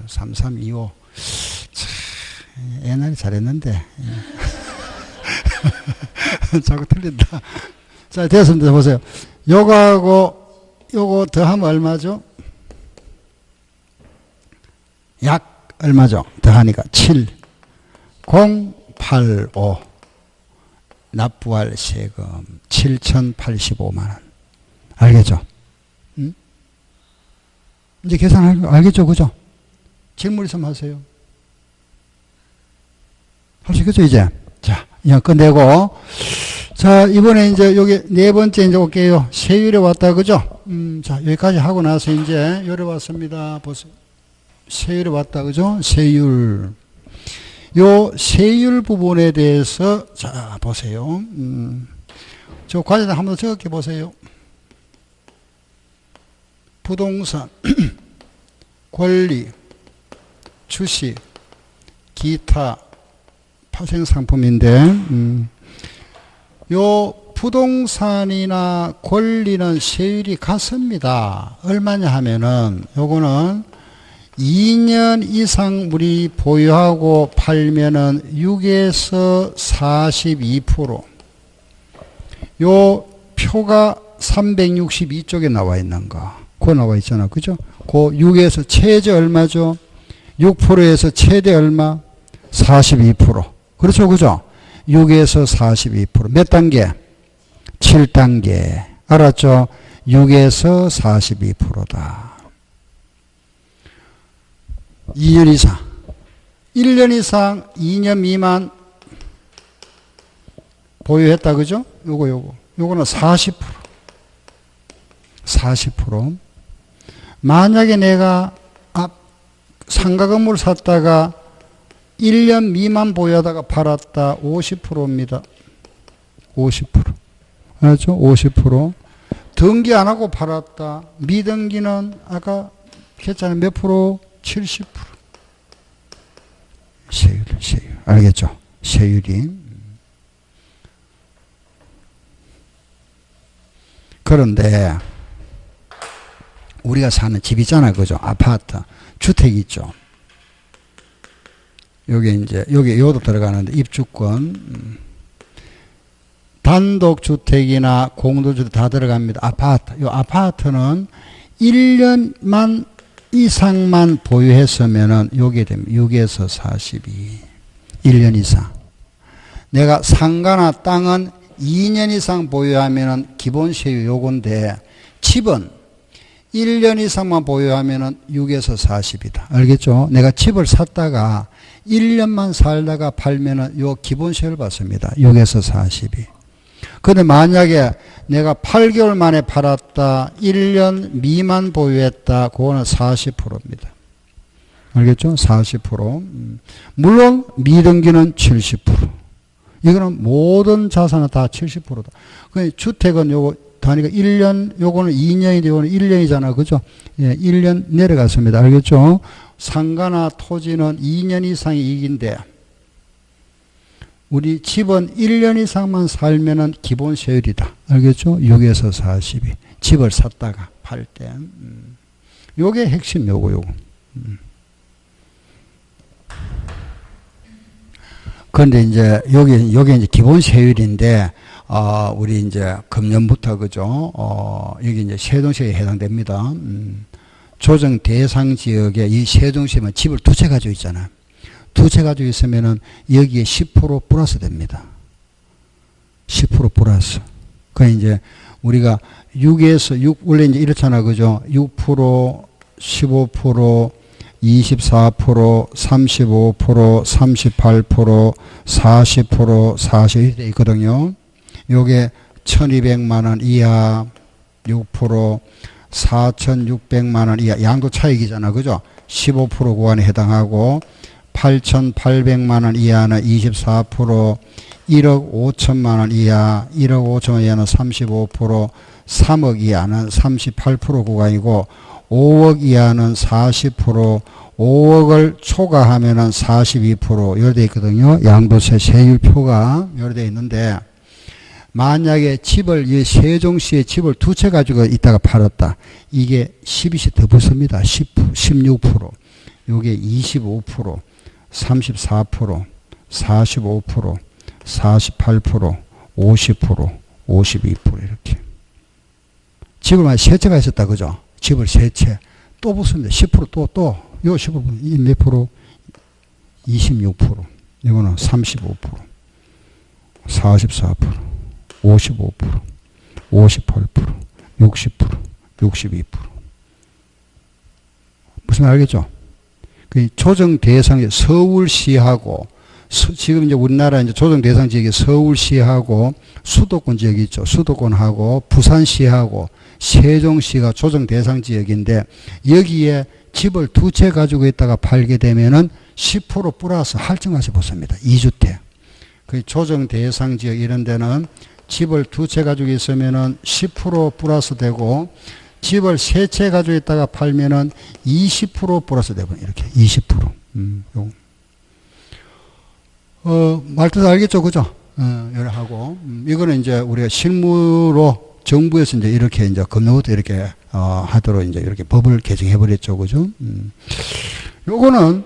3325. 옛날에 잘했는데. 자꾸 틀린다. 자, 됐습니다. 보세요. 요거하고, 요거 더하면 얼마죠? 약, 얼마죠? 더하니까 7. 085. 납부할 세금 7,085만원. 알겠죠? 응? 이제 계산할 거 알겠죠? 그죠? 질문 있으면 하세요. 할 수 있겠죠, 이제? 자, 그냥 끝내고. 자, 이번에 이제 여기 네 번째 이제 올게요. 세율에 왔다, 그죠? 자, 여기까지 하고 나서 이제 요래 왔습니다. 보세요. 세율에 왔다, 그죠? 세율. 요 세율 부분에 대해서, 자, 보세요. 저 과제를 한번 적게 보세요. 부동산, 권리, 주식, 기타, 파생상품인데, 요 부동산이나 권리는 세율이 같습니다. 얼마냐 하면은, 요거는 2년 이상 우리 보유하고 팔면은 6에서 42%. 요 표가 362쪽에 나와 있는 거. 그거 나와 있잖아. 그죠? 그 6에서 최대 얼마죠? 6%에서 최대 얼마? 42%. 그렇죠. 그죠? 6에서 42%. 몇 단계? 7단계. 알았죠? 6에서 42%다. 2년 이상, 1년 이상, 2년 미만 보유했다, 그죠? 요거는 40%. 40%. 만약에 내가 상가 건물 샀다가 1년 미만 보유하다가 팔았다, 50%입니다. 50%. 알았죠? 50%. 등기 안 하고 팔았다. 미등기는 아까 했잖아요. 몇 프로? 70%. 세율. 알겠죠? 세율이. 그런데, 우리가 사는 집 있잖아요. 그죠? 아파트. 주택 있죠? 요게 이제, 요도 들어가는데, 입주권. 단독주택이나 공동주택 다 들어갑니다. 아파트. 요 아파트는 1년만 이상만 보유했으면은 요게 됩니다. 6에서 42. 1년 이상. 내가 상가나 땅은 2년 이상 보유하면은 기본 세율 요건데 집은 1년 이상만 보유하면은 6에서 40이다. 알겠죠? 내가 집을 샀다가 1년만 살다가 팔면은 요 기본 세율 받습니다. 6에서 42. 근데 만약에 내가 8개월 만에 팔았다, 1년 미만 보유했다, 그거는 40%입니다. 알겠죠? 40%. 물론 미등기는 70%. 이거는 모든 자산은 다 70%다. 그 주택은 요거 단위가 1년, 요거는 2년인데 요거는 1년이잖아. 그죠? 예, 1년 내려갔습니다. 알겠죠? 상가나 토지는 2년 이상이 이익인데 우리 집은 1년 이상만 살면은 기본 세율이다. 알겠죠? 6에서 42. 집을 샀다가 팔 때. 요게 핵심 요거. 그런데 이제 요게 이제 기본 세율인데, 우리 이제 금년부터 그죠? 여기 이제 세종시에 해당됩니다. 조정 대상 지역에 이 세종시면 집을 두 채 가지고 있잖아요. 두 채 가지고 있으면은 여기에 10% 플러스 됩니다. 10% 플러스. 그 이제 우리가 6에서 6, 원래 이제 이렇잖아. 그죠? 6%, 15%, 24%, 35%, 38%, 40%, 40% 이렇게 있거든요. 요게 1200만 원 이하 6%, 4600만 원 이하 양도 차익이잖아. 그죠? 15% 구간에 해당하고 8800만 원 이하는 24%, 1억 5천만 원 이하, 1억 5천만 원 이하는 35%, 3억 이하는 38% 구간이고 5억 이하는 40%, 5억을 초과하면은 42% 이렇게 돼 있거든요. 양도세 세율표가 이렇게 돼 있는데 만약에 집을 이 세종시에 집을 두 채 가지고 있다가 팔았다. 이게 12시 더 붙습니다. 16%, 요게 25%, 34%, 45%, 48%, 50%, 52% 이렇게. 집을 만약 세 채가 있었다. 그죠? 집을 세 채. 또 붙습니다. 10% 요 15%. 이 몇 프로? 26%. 이거는 35%, 44%, 55%, 58%, 60%, 62%. 무슨 말 알겠죠? 그 조정 대상이 서울시하고 지금 이제 우리나라 이제 조정 대상 지역이 서울시하고 수도권 지역이 있죠. 수도권하고 부산시하고 세종시가 조정 대상 지역인데 여기에 집을 두 채 가지고 있다가 팔게 되면은 10% 플러스 할증까지 붙습니다. 2주택. 그 조정 대상 지역 이런 데는 집을 두 채 가지고 있으면은 10% 플러스 되고 집을 세 채 가지고 있다가 팔면은 20% 플러스 되고 이렇게 20%. 말뜻 알겠죠, 그죠? 이렇게 하고 이거는 이제 우리가 실무로 정부에서 이제 이렇게 이제 금년부터 이렇게 하도록 이제 이렇게 법을 개정해 버렸죠, 그죠? 요거는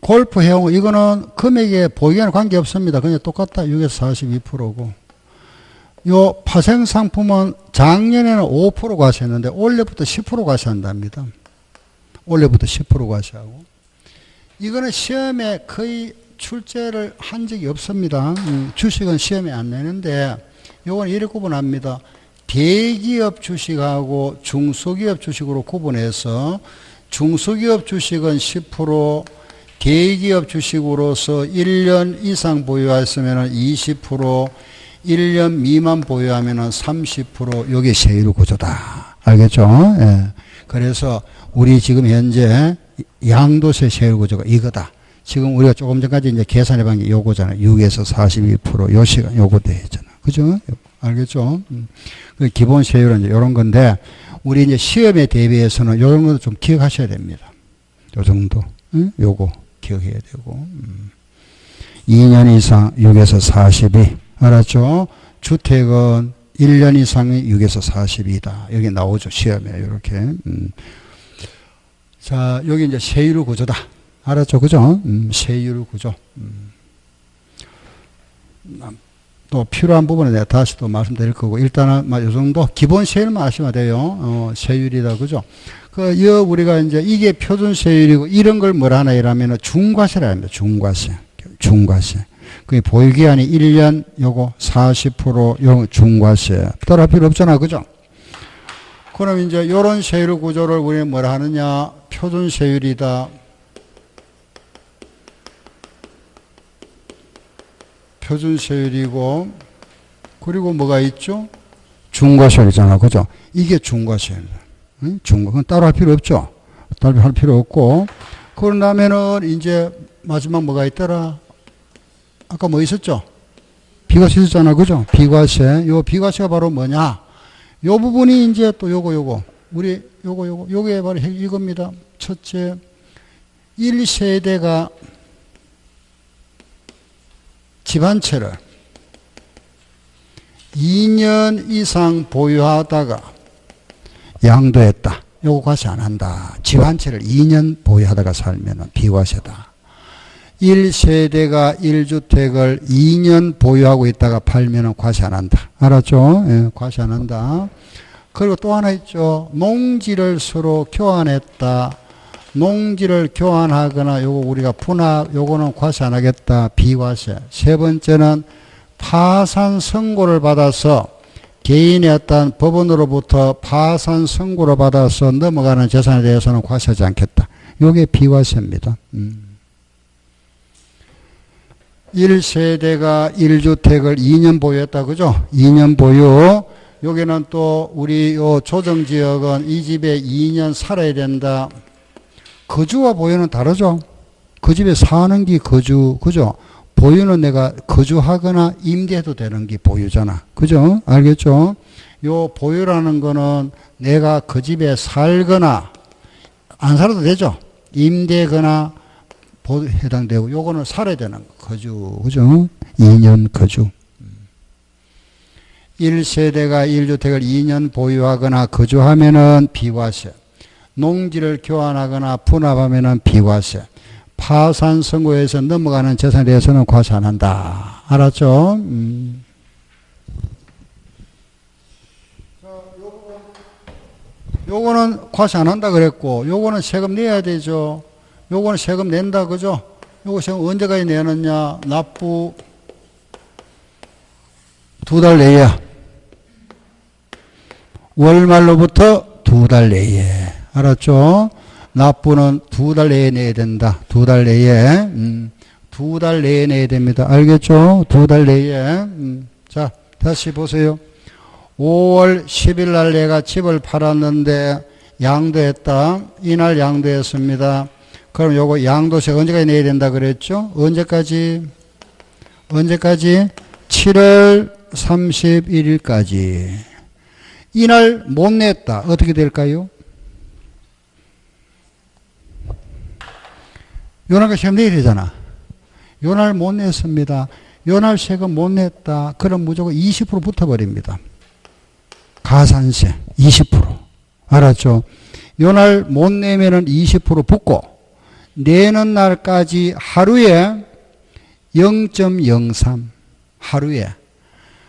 골프 해용 이거는 금액에 보기에는 관계 없습니다. 그냥 똑같다. 6에서 42%고. 요 파생 상품은 작년에는 5% 과세했는데 올해부터 10% 과세한답니다. 올해부터 10% 과세하고. 이거는 시험에 거의 출제를 한 적이 없습니다. 주식은 시험에 안 내는데 요건 이렇게 구분합니다. 대기업 주식하고 중소기업 주식으로 구분해서 중소기업 주식은 10%, 대기업 주식으로서 1년 이상 보유했으면 20%, 1년 미만 보유하면 30%, 요게 세율 구조다. 알겠죠? 예. 그래서 우리 지금 현재 양도세 세율 구조가 이거다. 지금 우리가 조금 전까지 이제 계산해 본 게 요거잖아요. 6에서 42%, 요 시간 요거 되잖아. 그죠? 알겠죠? 그 기본 세율은 이제 요런 건데, 우리 이제 시험에 대비해서는 요런 것도 좀 기억하셔야 됩니다. 요 정도. 요거 기억해야 되고. 2년 이상 6에서 42. 알았죠? 주택은 1년 이상이 6에서 42다. 여기 나오죠. 시험에. 요렇게. 자, 여기 이제 세율 구조다. 알았죠? 그죠? 세율 구조. 또 필요한 부분에 내가 다시 또 말씀드릴 거고, 일단은 요 정도 기본 세율만 아시면 돼요. 세율이다. 그죠? 우리가 이제 이게 표준 세율이고, 이런 걸 뭐라 하나 이러면 중과세라 합니다. 중과세. 중과세. 그 보유기한이 1년 요거 40% 요 중과세. 따라할 필요 없잖아. 그죠? 그럼 이제 요런 세율 구조를 우리는 뭐라 하느냐? 표준 세율이다. 표준 세율이고, 그리고 뭐가 있죠? 중과세율이잖아. 그죠? 이게 중과세율이다. 응? 그건 따로 할 필요 없죠? 따로 할 필요 없고, 그러고 나면은 이제 마지막 뭐가 있더라? 아까 뭐 있었죠? 비과세 있었잖아. 그죠? 비과세. 요 비과세가 바로 뭐냐? 요 부분이 이제 또 요거. 우리 요게 바로 이겁니다. 첫째, 1세대가 집 한 채를 2년 이상 보유하다가 양도했다. 요거 과세 안 한다. 집 한 채를 2년 보유하다가 살면 비과세다. 1세대가 1주택을 2년 보유하고 있다가 팔면 과세 안 한다. 알았죠? 예, 과세 안 한다. 그리고 또 하나 있죠. 농지를 서로 교환했다. 농지를 교환하거나 요거 우리가 분할 요거는 과세 안 하겠다. 비과세. 세 번째는 파산 선고를 받아서 개인의 어떤 법원으로부터 파산 선고를 받아서 넘어가는 재산에 대해서는 과세하지 않겠다. 요게 비과세입니다. 1세대가 1주택을 2년 보유했다. 그죠? 2년 보유. 여기는 또 우리 요 조정지역은 이 집에 2년 살아야 된다. 거주와 보유는 다르죠? 그 집에 사는 게 거주, 그죠? 보유는 내가 거주하거나 임대해도 되는 게 보유잖아. 그죠? 알겠죠? 요 보유라는 거는 내가 그 집에 살거나 안 살아도 되죠? 임대거나 보유 해당되고 요거는 살아야 되는 거. 거주, 그죠? 2년 거주. 1세대가 1주택을 2년 보유하거나 거주하면은 비과세. 농지를 교환하거나 분합하면은 비과세. 파산 선고에서 넘어가는 재산에 대해서는 과세 안 한다. 알았죠? 자, 요거는 과세 안 한다 그랬고, 요거는 세금 내야 되죠. 요거는 세금 낸다, 그죠? 요거 세금 언제까지 내느냐? 납부 2달 내야. 월말로부터 2달 내에. 알았죠? 납부는 2달 내에 내야 된다. 2달 내에. 2달 내에 내야 됩니다. 알겠죠? 2달 내에. 자, 다시 보세요. 5월 10일 날 내가 집을 팔았는데 양도했다. 이날 양도했습니다. 그럼 요거 양도세 언제까지 내야 된다 그랬죠? 언제까지? 7월 31일까지. 이날 못 냈다. 어떻게 될까요? 요날 세금 내야 되잖아. 요날 못 냈습니다. 요날 세금 못 냈다. 그럼 무조건 20% 붙어버립니다. 가산세 20%. 알았죠? 요날 못 내면은 20% 붙고, 내는 날까지 하루에 0.03.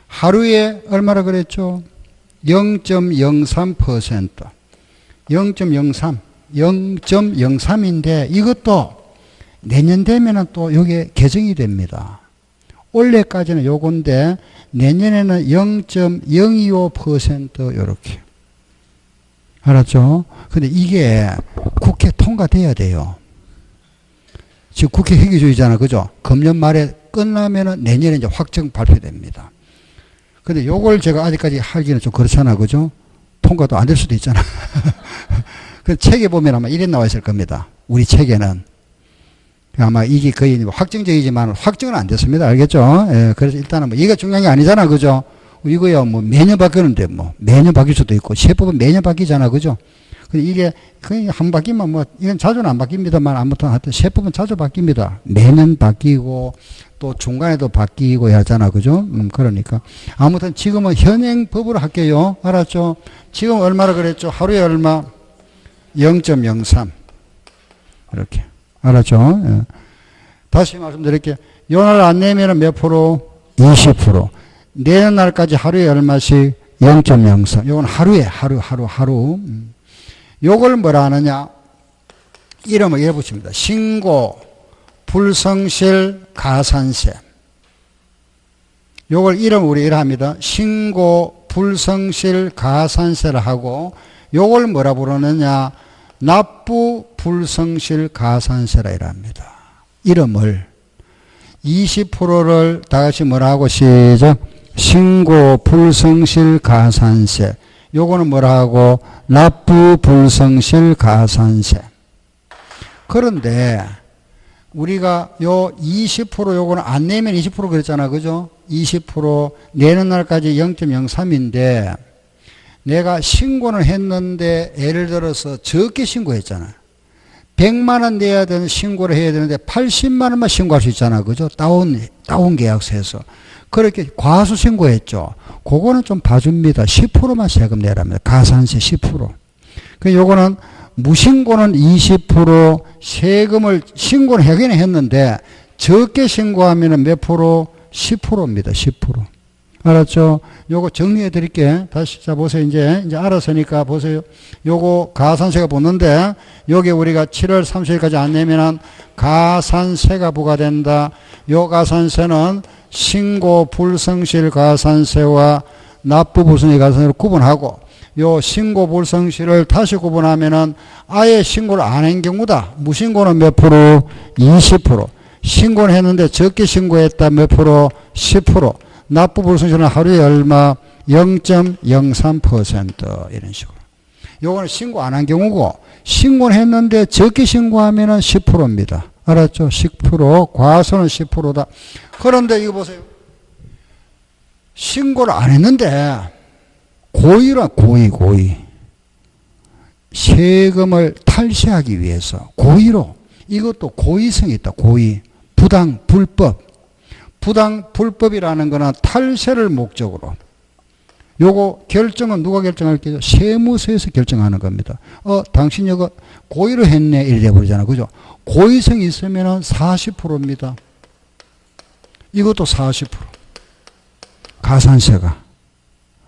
하루에 얼마라 그랬죠? 0.03%. 0.03. 0.03인데 이것도 내년 되면은 또 요게 개정이 됩니다. 올해까지는 요건데 내년에는 0.025% 요렇게. 알았죠? 근데 이게 국회 통과돼야 돼요. 지금 국회 회기주의잖아. 그죠? 금년 말에 끝나면은 내년에 이제 확정 발표됩니다. 근데 요걸 제가 아직까지 하기는 좀 그렇잖아. 그죠? 통과도 안 될 수도 있잖아. 그 책에 보면 아마 이래 나와 있을 겁니다. 우리 책에는. 아마 이게 거의 확정적이지만 확정은 안 됐습니다. 알겠죠? 예, 그래서 일단은 뭐 이게 중요한 게 아니잖아. 그죠? 이거야 뭐 매년 바뀌는데 뭐 매년 바뀔 수도 있고 세법은 매년 바뀌잖아. 그죠? 근데 이게 거의 한 바뀌면 뭐 이건 자주는 안 바뀝니다만 아무튼 하여튼 세법은 자주 바뀝니다. 매년 바뀌고 또 중간에도 바뀌고 하잖아. 그죠? 그러니까 아무튼 지금은 현행 법으로 할게요. 알았죠? 지금 얼마라 그랬죠? 하루에 얼마? 0.03 이렇게. 알았죠? 예. 다시 말씀드릴게요. 요날 안 내면은 몇 프로? 20%. 내는 날까지 하루에 얼마씩? 0.03. 요건 하루에, 하루. 요걸 뭐라 하느냐? 이름을 이래 붙입니다. 신고, 불성실, 가산세. 요걸 이름 우리 이래 합니다. 신고, 불성실, 가산세를 하고, 요걸 뭐라 부르느냐? 납부 불성실 가산세라 이랍니다. 이름을 20%를 다 같이 뭐라 하고 시작. 신고 불성실 가산세. 요거는 뭐라 하고 납부 불성실 가산세. 그런데 우리가 요 20% 요거는 안 내면 20% 그랬잖아. 그죠? 20% 내는 날까지 0.03인데 내가 신고는 했는데 예를 들어서 적게 신고했잖아. 100만 원 내야 되는 신고를 해야 되는데 80만 원만 신고할 수 있잖아. 그죠? 다운 계약서에서. 그렇게 과수 신고했죠. 그거는 좀 봐줍니다. 10%만 세금 내랍니다. 가산세 10%. 그 요거는 무신고는 20% 세금을 신고는 하긴 했는데 적게 신고하면 몇 프로? 10%입니다. 10%. 알았죠? 요거 정리해 드릴게. 다시, 자, 보세요. 이제 알았으니까 보세요. 요거 가산세가 붙는데, 여기 우리가 7월 30일까지 안 내면은 가산세가 부과된다. 요 가산세는 신고 불성실 가산세와 납부 불성실 가산세를 구분하고, 요 신고 불성실을 다시 구분하면은 아예 신고를 안 한 경우다. 무신고는 몇 프로? 20%. 신고는 했는데 적게 신고했다. 몇 프로? 10%. 납부 불순실은 하루에 얼마? 0.03% 이런 식으로. 요거는 신고 안 한 경우고 신고는 했는데 적게 신고하면은 10%입니다. 알았죠? 10%. 과손은 10%다. 그런데 이거 보세요. 신고를 안 했는데 고의로 고의. 세금을 탈세하기 위해서 고의로. 이것도 고의성이 있다. 고의. 부당, 불법. 부당, 불법이라는 거는 탈세를 목적으로. 요거 결정은 누가 결정할게요? 세무서에서 결정하는 겁니다. 당신 이거 고의로 했네. 이래 버리잖아. 그죠? 고의성이 있으면 40%입니다. 이것도 40%. 가산세가.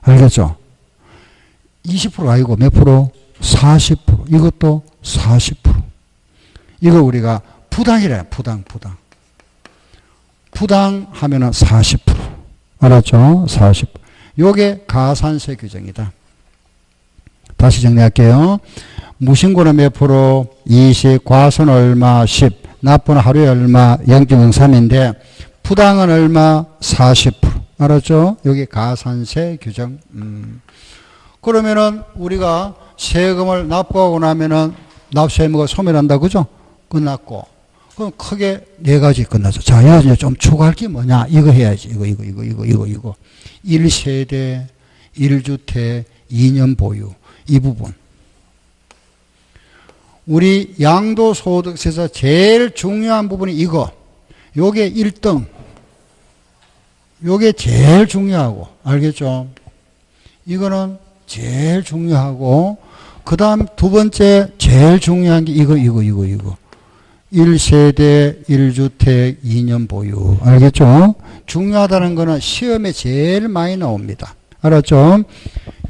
알겠죠? 20%가 아니고 몇 프로? 40%. 이것도 40%. 이거 우리가 부당이래요. 부당. 부당 하면은 40%. 알았죠? 40%. 요게 가산세 규정이다. 다시 정리할게요. 무신고는 몇 프로? 20, 과손 얼마? 10, 납부는 하루에 얼마? 0.03인데 부당은 얼마? 40%. 알았죠? 여기 가산세 규정. 그러면은 우리가 세금을 납부하고 나면은 납세 의무가 소멸한다. 그죠? 끝났고. 그럼 크게 네 가지 끝나죠. 자, 이제 좀 추가할 게 뭐냐? 이거 해야지. 이거. 1세대, 1주택, 2년 보유. 이 부분. 우리 양도소득세에서 제일 중요한 부분이 이거. 요게 1등. 요게 제일 중요하고. 알겠죠? 이거는 제일 중요하고, 그 다음 두 번째 제일 중요한 게 이거. 1세대, 1주택, 2년 보유. 알겠죠? 중요하다는 거는 시험에 제일 많이 나옵니다. 알았죠?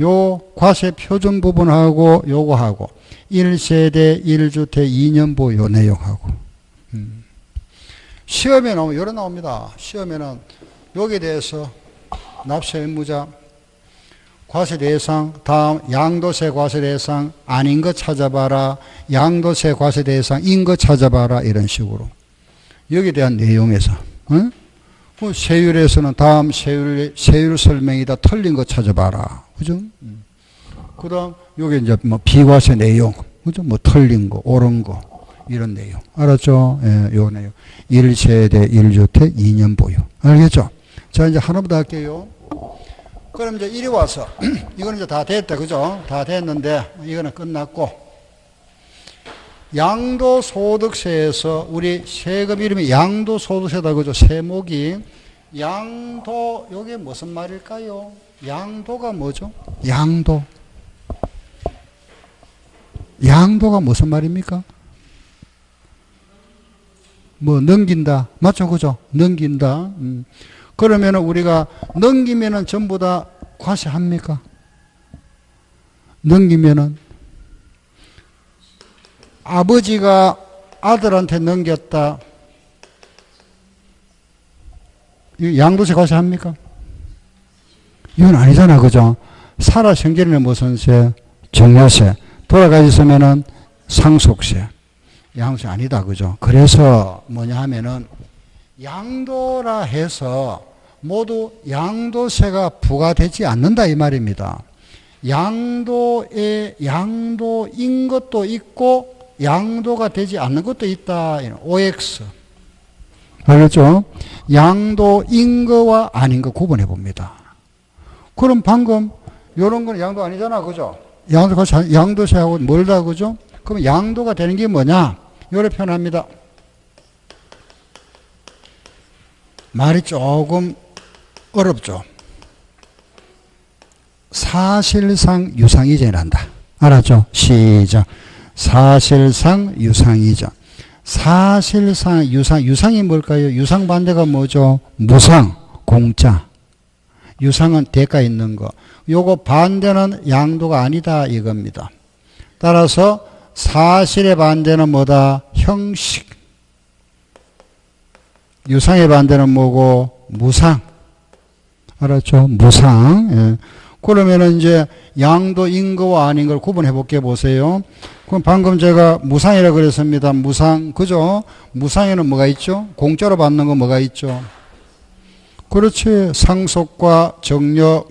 요 과세 표준 부분하고 요거하고 1세대, 1주택, 2년 보유 요 내용하고. 시험에 나오면 여러 나옵니다. 시험에는 여기에 대해서 납세 의무자, 과세 대상, 다음 양도세 과세 대상 아닌 거 찾아봐라. 양도세 과세 대상인 거 찾아봐라. 이런 식으로. 여기에 대한 내용에서. 응? 세율에서는 다음 세율 설명이다. 틀린 거 찾아봐라. 그죠? 그 다음 여기 이제 뭐 비과세 내용. 그죠? 뭐 틀린 거, 옳은 거. 이런 내용. 알았죠? 예, 요 내용. 1세대, 1주택, 2년 보유. 알겠죠? 자, 이제 하나부터 할게요. 그럼 이제 이리 와서, 이거는 이제 다 됐다. 그죠? 다 됐는데, 이거는 끝났고, 양도소득세에서 우리 세금 이름이 양도소득세다. 그죠? 세목이. 양도, 요게 무슨 말일까요? 양도가 뭐죠? 양도. 양도가 무슨 말입니까? 뭐, 넘긴다. 맞죠? 그죠? 넘긴다. 그러면은 우리가 넘기면은 전부 다 과세합니까? 넘기면은 아버지가 아들한테 넘겼다. 이 양도세 과세합니까? 이건 아니잖아. 그죠? 살아 생전에는 무슨 세? 증여세. 돌아가 있으면은 상속세. 양도세 아니다. 그죠? 그래서 뭐냐 하면은 양도라 해서 모두 양도세가 부과되지 않는다 이 말입니다. 양도에 양도인 것도 있고 양도가 되지 않는 것도 있다. OX. 알겠죠? 양도인 거와 아닌 거 구분해 봅니다. 그럼 방금 이런 건 양도 아니잖아. 그죠? 양도세하고 멀다. 그죠? 그럼 양도가 되는 게 뭐냐? 이렇게 표현합니다. 말이 조금 어렵죠. 사실상 유상이전이란다. 알았죠? 시작. 사실상 유상이전. 사실상 유상이 뭘까요? 유상 반대가 뭐죠? 무상, 공짜. 유상은 대가 있는 거. 요거 반대는 양도가 아니다 이겁니다. 따라서 사실의 반대는 뭐다? 형식. 유상의 반대는 뭐고? 무상. 알았죠? 무상. 예. 그러면은 이제 양도인 거와 아닌 걸 구분해 볼게 보세요. 그럼 방금 제가 무상이라고 그랬습니다. 무상, 그죠? 무상에는 뭐가 있죠? 공짜로 받는 거 뭐가 있죠? 그렇지. 상속과 정려,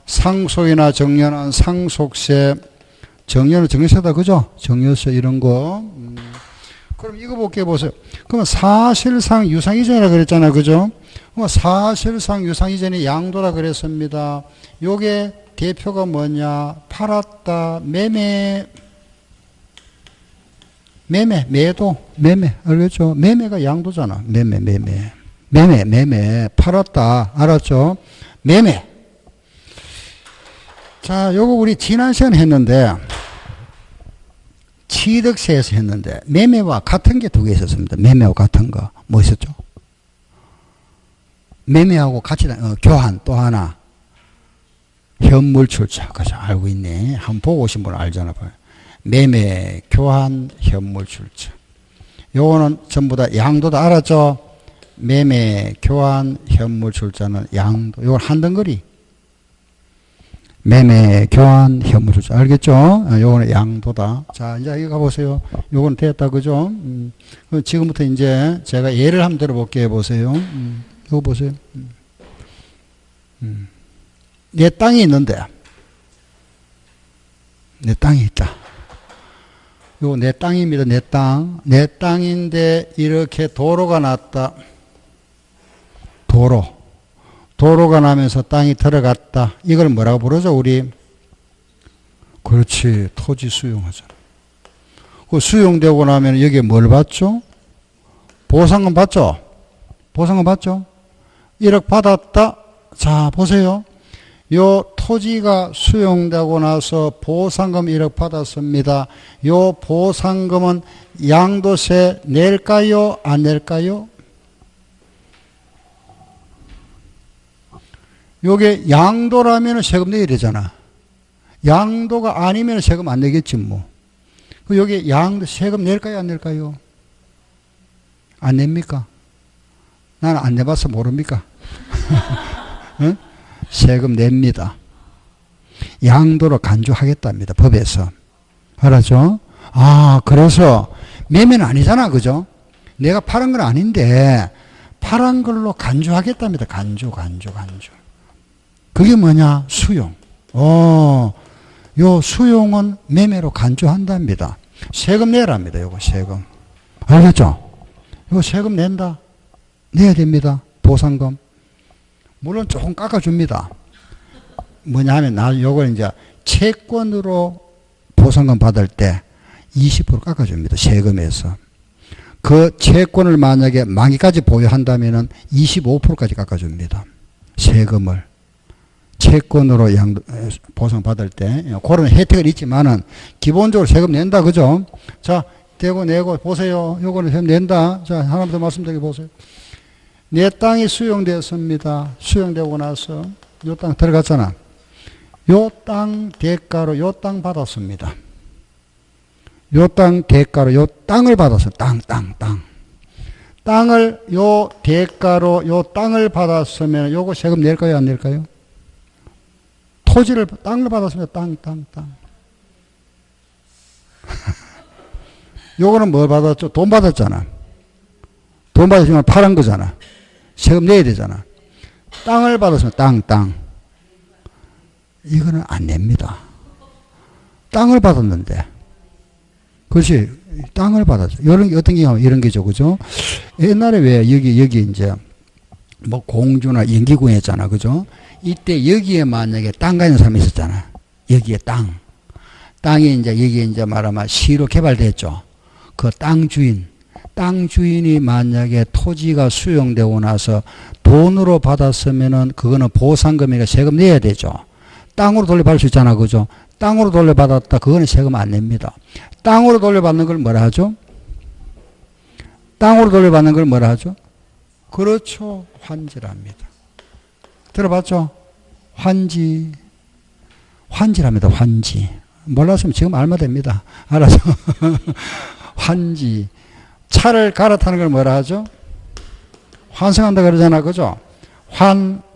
상속이나 정려는 상속세, 정려는 정려세다, 그죠? 정려세 이런 거. 그럼 이거 볼게 보세요. 그러면 사실상 유상이전이라 그랬잖아요, 그죠? 그럼 사실상 유상이전이 양도라 그랬습니다. 요게 대표가 뭐냐? 팔았다, 매매, 매도, 매매, 알겠죠? 매매가 양도잖아. 매매, 팔았다, 알았죠? 매매. 자, 요거 우리 지난 시간에 했는데, 취득세에서 했는데, 매매와 같은 게 두 개 있었습니다. 매매와 같은 거. 뭐 있었죠? 매매하고 같이, 교환, 또 하나. 현물 출자. 그죠? 알고 있네. 한번 보고 오신 분은 알잖아. 매매, 교환, 현물 출자. 요거는 전부 다 양도다. 알았죠? 매매, 교환, 현물 출자는 양도. 요건 한 덩어리. 매매, 교환, 현물 출자. 알겠죠? 요거는 양도다. 자, 이제 이거 가보세요. 요건 됐다. 그죠? 지금부터 이제 제가 예를 한번 들어볼게요. 보세요. 이거 보세요. 내 땅이 있는데, 내 땅이 있다. 요거 내 땅입니다. 내 땅. 내 땅인데 이렇게 도로가 났다. 도로가 나면서 땅이 들어갔다. 이걸 뭐라고 부르죠, 우리? 그렇지. 토지 수용하잖아. 그 수용되고 나면 여기에 뭘 받죠? 보상금 받죠? 보상금 받죠? 1억 받았다. 자, 보세요. 요 토지가 수용되고 나서 보상금 1억 받았습니다. 요 보상금은 양도세 낼까요? 안 낼까요? 요게 양도라면 세금 내야 되잖아. 양도가 아니면 세금 안 내겠지 뭐. 요게 양도 세금 낼까요? 안 낼까요? 안 냅니까? 나는 안 내봐서 모릅니까? 응? 세금 냅니다. 양도로 간주하겠답니다. 법에서. 알았죠? 그래서 매매는 아니잖아. 그죠? 내가 팔은 건 아닌데 팔은 걸로 간주하겠답니다. 간주. 그게 뭐냐? 수용. 요 수용은 매매로 간주한답니다. 세금 내랍니다. 요거 세금. 알겠죠? 요거 세금 낸다. 내야 됩니다. 보상금. 물론 조금 깎아줍니다. 뭐냐 하면 요걸 이제 채권으로 보상금 받을 때 20% 깎아줍니다. 세금에서. 그 채권을 만약에 만기까지 보유한다면은 25%까지 깎아줍니다. 세금을. 채권으로 보상 받을 때. 그런 혜택은 있지만은 기본적으로 세금 낸다. 그죠? 자, 대고 내고 보세요. 요거는 세금 낸다. 자, 하나 더 말씀드려 보세요. 내 땅이 수용되었습니다. 수용되고 나서 요 땅 들어갔잖아. 요 땅 대가로 요 땅 받았습니다. 요 땅 대가로 요 땅을 받았어요. 땅. 땅을 요 대가로 요 땅을 받았으면 요거 세금 낼까요? 안 낼까요? 땅을 받았습니다. 땅. 요거는 뭘 받았죠? 돈 받았잖아. 돈 받았지만 팔은 거잖아. 세금 내야 되잖아. 땅을 받았으면 땅. 이거는 안 냅니다. 땅을 받았는데. 그렇지. 땅을 받았죠. 어떤 경우 이런 게죠. 그죠? 옛날에 왜 여기 이제 뭐 공주나 연기군 했잖아. 그죠? 이때 여기에 만약에 땅 가진 사람이 있었잖아. 여기에 땅이 이제 여기에 이제 말하면 시로 개발됐죠. 그 땅 주인이 만약에 토지가 수용되고 나서 돈으로 받았으면은 그거는 보상금이니까 세금 내야 되죠. 땅으로 돌려받을 수 있잖아. 그죠? 땅으로 돌려받았다. 그거는 세금 안 냅니다. 땅으로 돌려받는 걸 뭐라 하죠? 땅으로 돌려받는 걸 뭐라 하죠? 그렇죠. 환지랍니다. 들어봤죠? 환지랍니다. 환지. 몰랐으면 지금 알면 됩니다. 알아서. 환지. 차를 갈아타는 걸 뭐라 하죠? 환승한다 그러잖아. 그죠?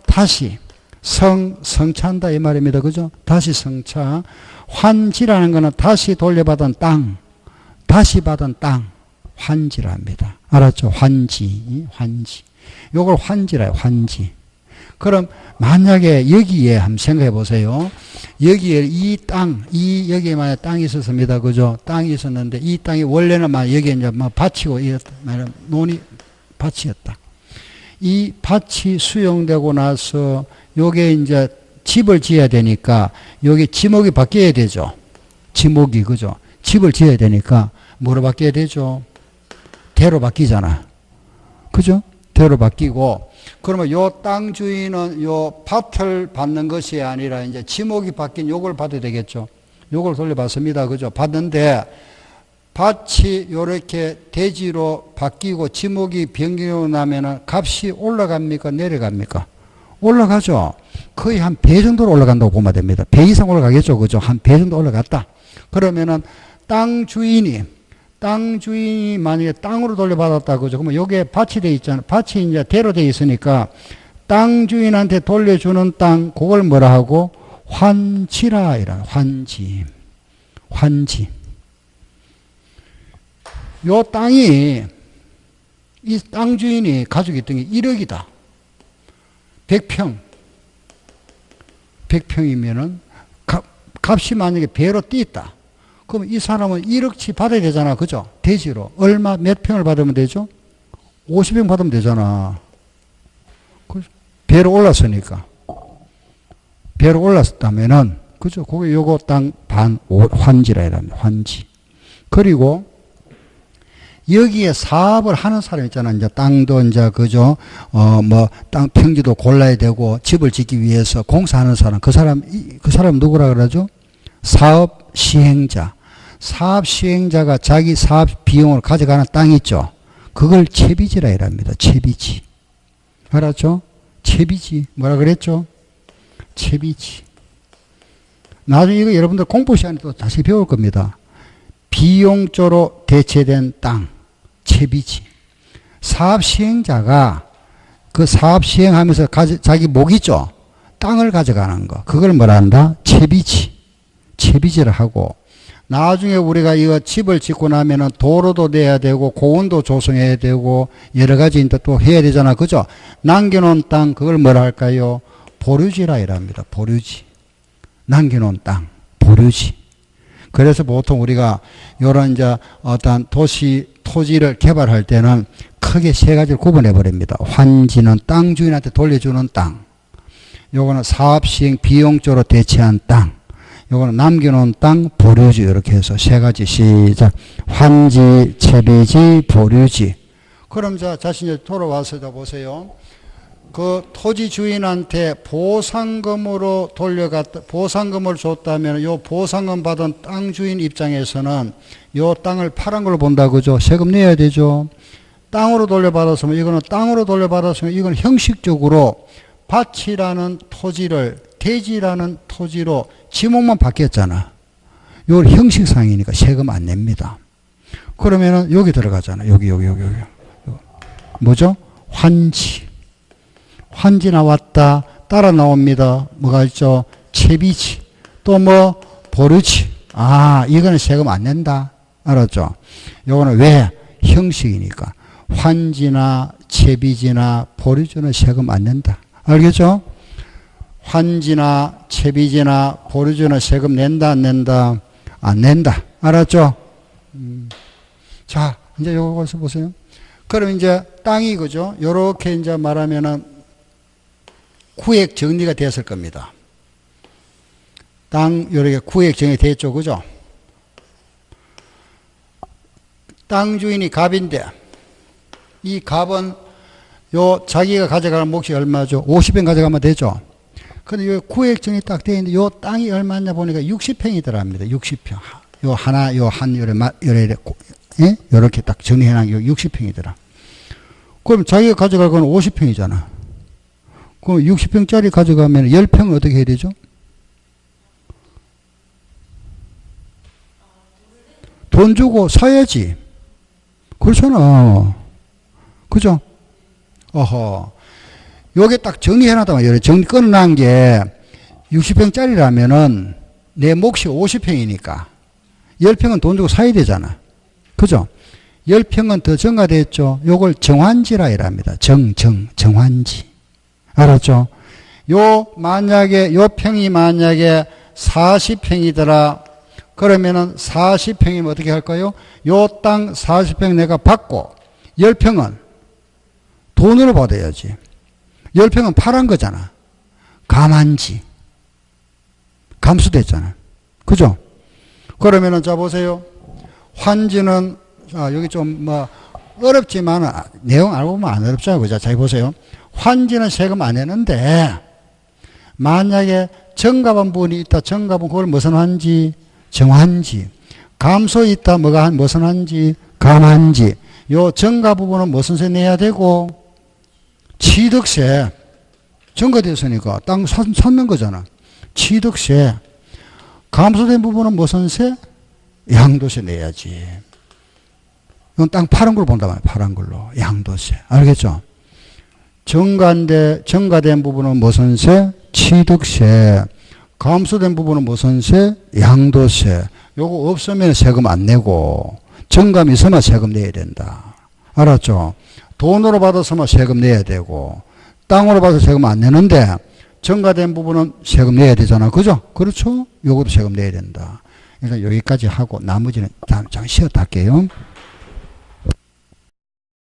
다시. 성차한다 이 말입니다. 그죠? 다시 성차. 환지라는 거는 다시 돌려받은 땅, 다시 받은 땅, 환지라 합니다. 알았죠? 환지. 요걸 환지라요, 환지. 그럼 만약에 여기에 한번 생각해 보세요. 여기에 이 땅, 여기에 만약 땅이 있었습니다. 그죠? 땅이 있었는데 이 땅이 원래는 막 여기에 이제 막 밭이고 논이 밭이었다. 이 밭이 수용되고 나서 요게 이제 집을 지어야 되니까 여기 지목이 바뀌어야 되죠. 지목이, 그죠? 집을 지어야 되니까 뭐로 바뀌어야 되죠? 대로 바뀌잖아. 그죠? 대로 바뀌고, 그러면 요 땅 주인은 요 밭을 받는 것이 아니라 이제 지목이 바뀐 요걸 받아야 되겠죠. 요걸 돌려받습니다. 그죠? 받는데 밭이 요렇게 대지로 바뀌고 지목이 변경이 나면은 값이 올라갑니까? 내려갑니까? 올라가죠. 거의 한 배 정도로 올라간다고 보면 됩니다. 배 이상 올라가겠죠. 그죠? 한 배 정도 올라갔다. 그러면은 땅 주인이 만약에 땅으로 돌려받았다. 그죠? 그러면 요게 밭이 돼 있잖아. 밭이 이제 대로 돼 있으니까 땅 주인한테 돌려주는 땅, 그걸 뭐라 하고? 환지라, 이런, 환지. 요 땅이, 이 땅 주인이 가지고 있던 게 1억이다. 100평이면은 값이 만약에 배로 뛰었다. 그럼 이 사람은 1억치 받아야 되잖아. 그죠? 대지로. 얼마, 몇 평을 받으면 되죠? 50평 받으면 되잖아. 배로 올랐으니까. 배로 올랐다면은, 그죠? 그게 요거 땅 반, 환지라 해랍니다. 환지. 그리고, 여기에 사업을 하는 사람 있잖아. 이제 땅도 이제, 그죠? 땅 평지도 골라야 되고, 집을 짓기 위해서 공사하는 사람. 그 사람 누구라 그러죠? 사업 시행자. 사업 시행자가 자기 사업 비용을 가져가는 땅 있죠. 그걸 채비지라 이랍니다. 채비지. 알았죠? 채비지. 뭐라 그랬죠? 채비지. 나중에 이거 여러분들 공부 시간에 또 다시 배울 겁니다. 비용조로 대체된 땅. 채비지. 사업 시행자가 그 사업 시행하면서 자기 목 있죠? 땅을 가져가는 거. 그걸 뭐라 한다? 채비지. 채비지를 하고, 나중에 우리가 이거 집을 짓고 나면은 도로도 내야 되고 공원도 조성해야 되고 여러 가지 또 해야 되잖아. 그죠? 남겨놓은 땅, 그걸 뭐라 할까요? 보류지라 이랍니다. 보류지. 남겨놓은 땅, 보류지. 그래서 보통 우리가 요런 이제 어떤 토지를 개발할 때는 크게 세 가지를 구분해 버립니다. 환지는 땅 주인한테 돌려주는 땅. 요거는 사업 시행 비용조로 대체한 땅. 요거는 남겨놓은 땅, 보류지. 이렇게 해서 세 가지 시작. 환지, 채비지, 보류지. 그럼 자신이 돌아와서 보세요. 그 토지 주인한테 보상금으로 보상금을 줬다면 요 보상금 받은 땅 주인 입장에서는 요 땅을 팔은 걸 본다. 그죠? 세금 내야 되죠. 땅으로 돌려받았으면 이거는 이건 형식적으로 밭이라는 토지를 대지라는 토지로 지목만 바뀌었잖아. 이건 형식상이니까 세금 안 냅니다. 그러면은 여기 들어가잖아. 여기. 뭐죠? 환지. 환지 나왔다. 따라 나옵니다. 뭐가 있죠? 채비지. 또 뭐? 보류지. 이거는 세금 안 낸다. 알았죠? 요거는 왜? 형식이니까. 환지나 채비지나 보류지는 세금 안 낸다. 알겠죠? 환지나 채비지나 보류지는 세금 낸다, 안 낸다? 안 낸다. 알았죠? 자, 이제 요거서 보세요. 그럼 이제 땅이, 그죠? 요렇게 이제 말하면은 구획 정리가 됐을 겁니다. 땅, 요렇게 구획 정리 됐죠? 그죠? 땅 주인이 갑인데, 이 갑은 자기가 가져가는 몫이 얼마죠? 50평 가져가면 되죠? 근데 요 구획정이 딱 되어 있는데 요 땅이 얼마냐 보니까 60평이더랍니다. 60평. 요렇게 딱 정리해 놓은 게 60평이더라. 그럼 자기가 가져갈 건 50평이잖아. 그럼 60평짜리 가져가면 10평을 어떻게 해야 되죠? 돈 주고 사야지. 그렇잖아. 그죠? 요게 딱 정리해놨단 말이에요. 정리 끊어놓은 게 60평짜리라면은 내 몫이 50평이니까 10평은 돈 주고 사야 되잖아. 그죠? 10평은 더 증가됐죠. 요걸 정환지라 이랍니다. 정환지. 알았죠? 요 평이 만약에 40평이더라. 그러면은 40평이면 어떻게 할까요? 요 땅 40평 내가 받고 10평은 돈으로 받아야지. 10평은 팔은 거잖아. 감한지. 감수됐잖아. 그죠? 그러면은 자 보세요. 환지는 여기 좀 어렵지만 내용 알고 보면 안 어렵잖아요. 그죠? 자 보세요. 환지는 세금 안 내는데 만약에 정가분 부분이 있다. 정가분 그걸 무슨 환지? 정환지. 감소 있다. 뭐가 무슨 환지? 감환지. 요 정가 부분은 무슨 세 내야 되고 취득세. 정가됐으니까 땅 샀는 거잖아. 취득세. 감소된 부분은 무슨 세? 양도세 내야지. 이건 땅 파란 걸로 본단 말이야. 파란 걸로. 양도세. 알겠죠? 정가된 부분은 무슨 세? 취득세. 감소된 부분은 무슨 세? 양도세. 요거 없으면 세금 안 내고, 정감이 있으면 세금 내야 된다. 알았죠? 돈으로 받아서만 세금 내야 되고, 땅으로 받아서 세금 안 내는데, 정가된 부분은 세금 내야 되잖아. 그죠? 그렇죠? 요것도 세금 내야 된다. 그러니까 여기까지 하고, 나머지는 잠깐 쉬었다 할게요.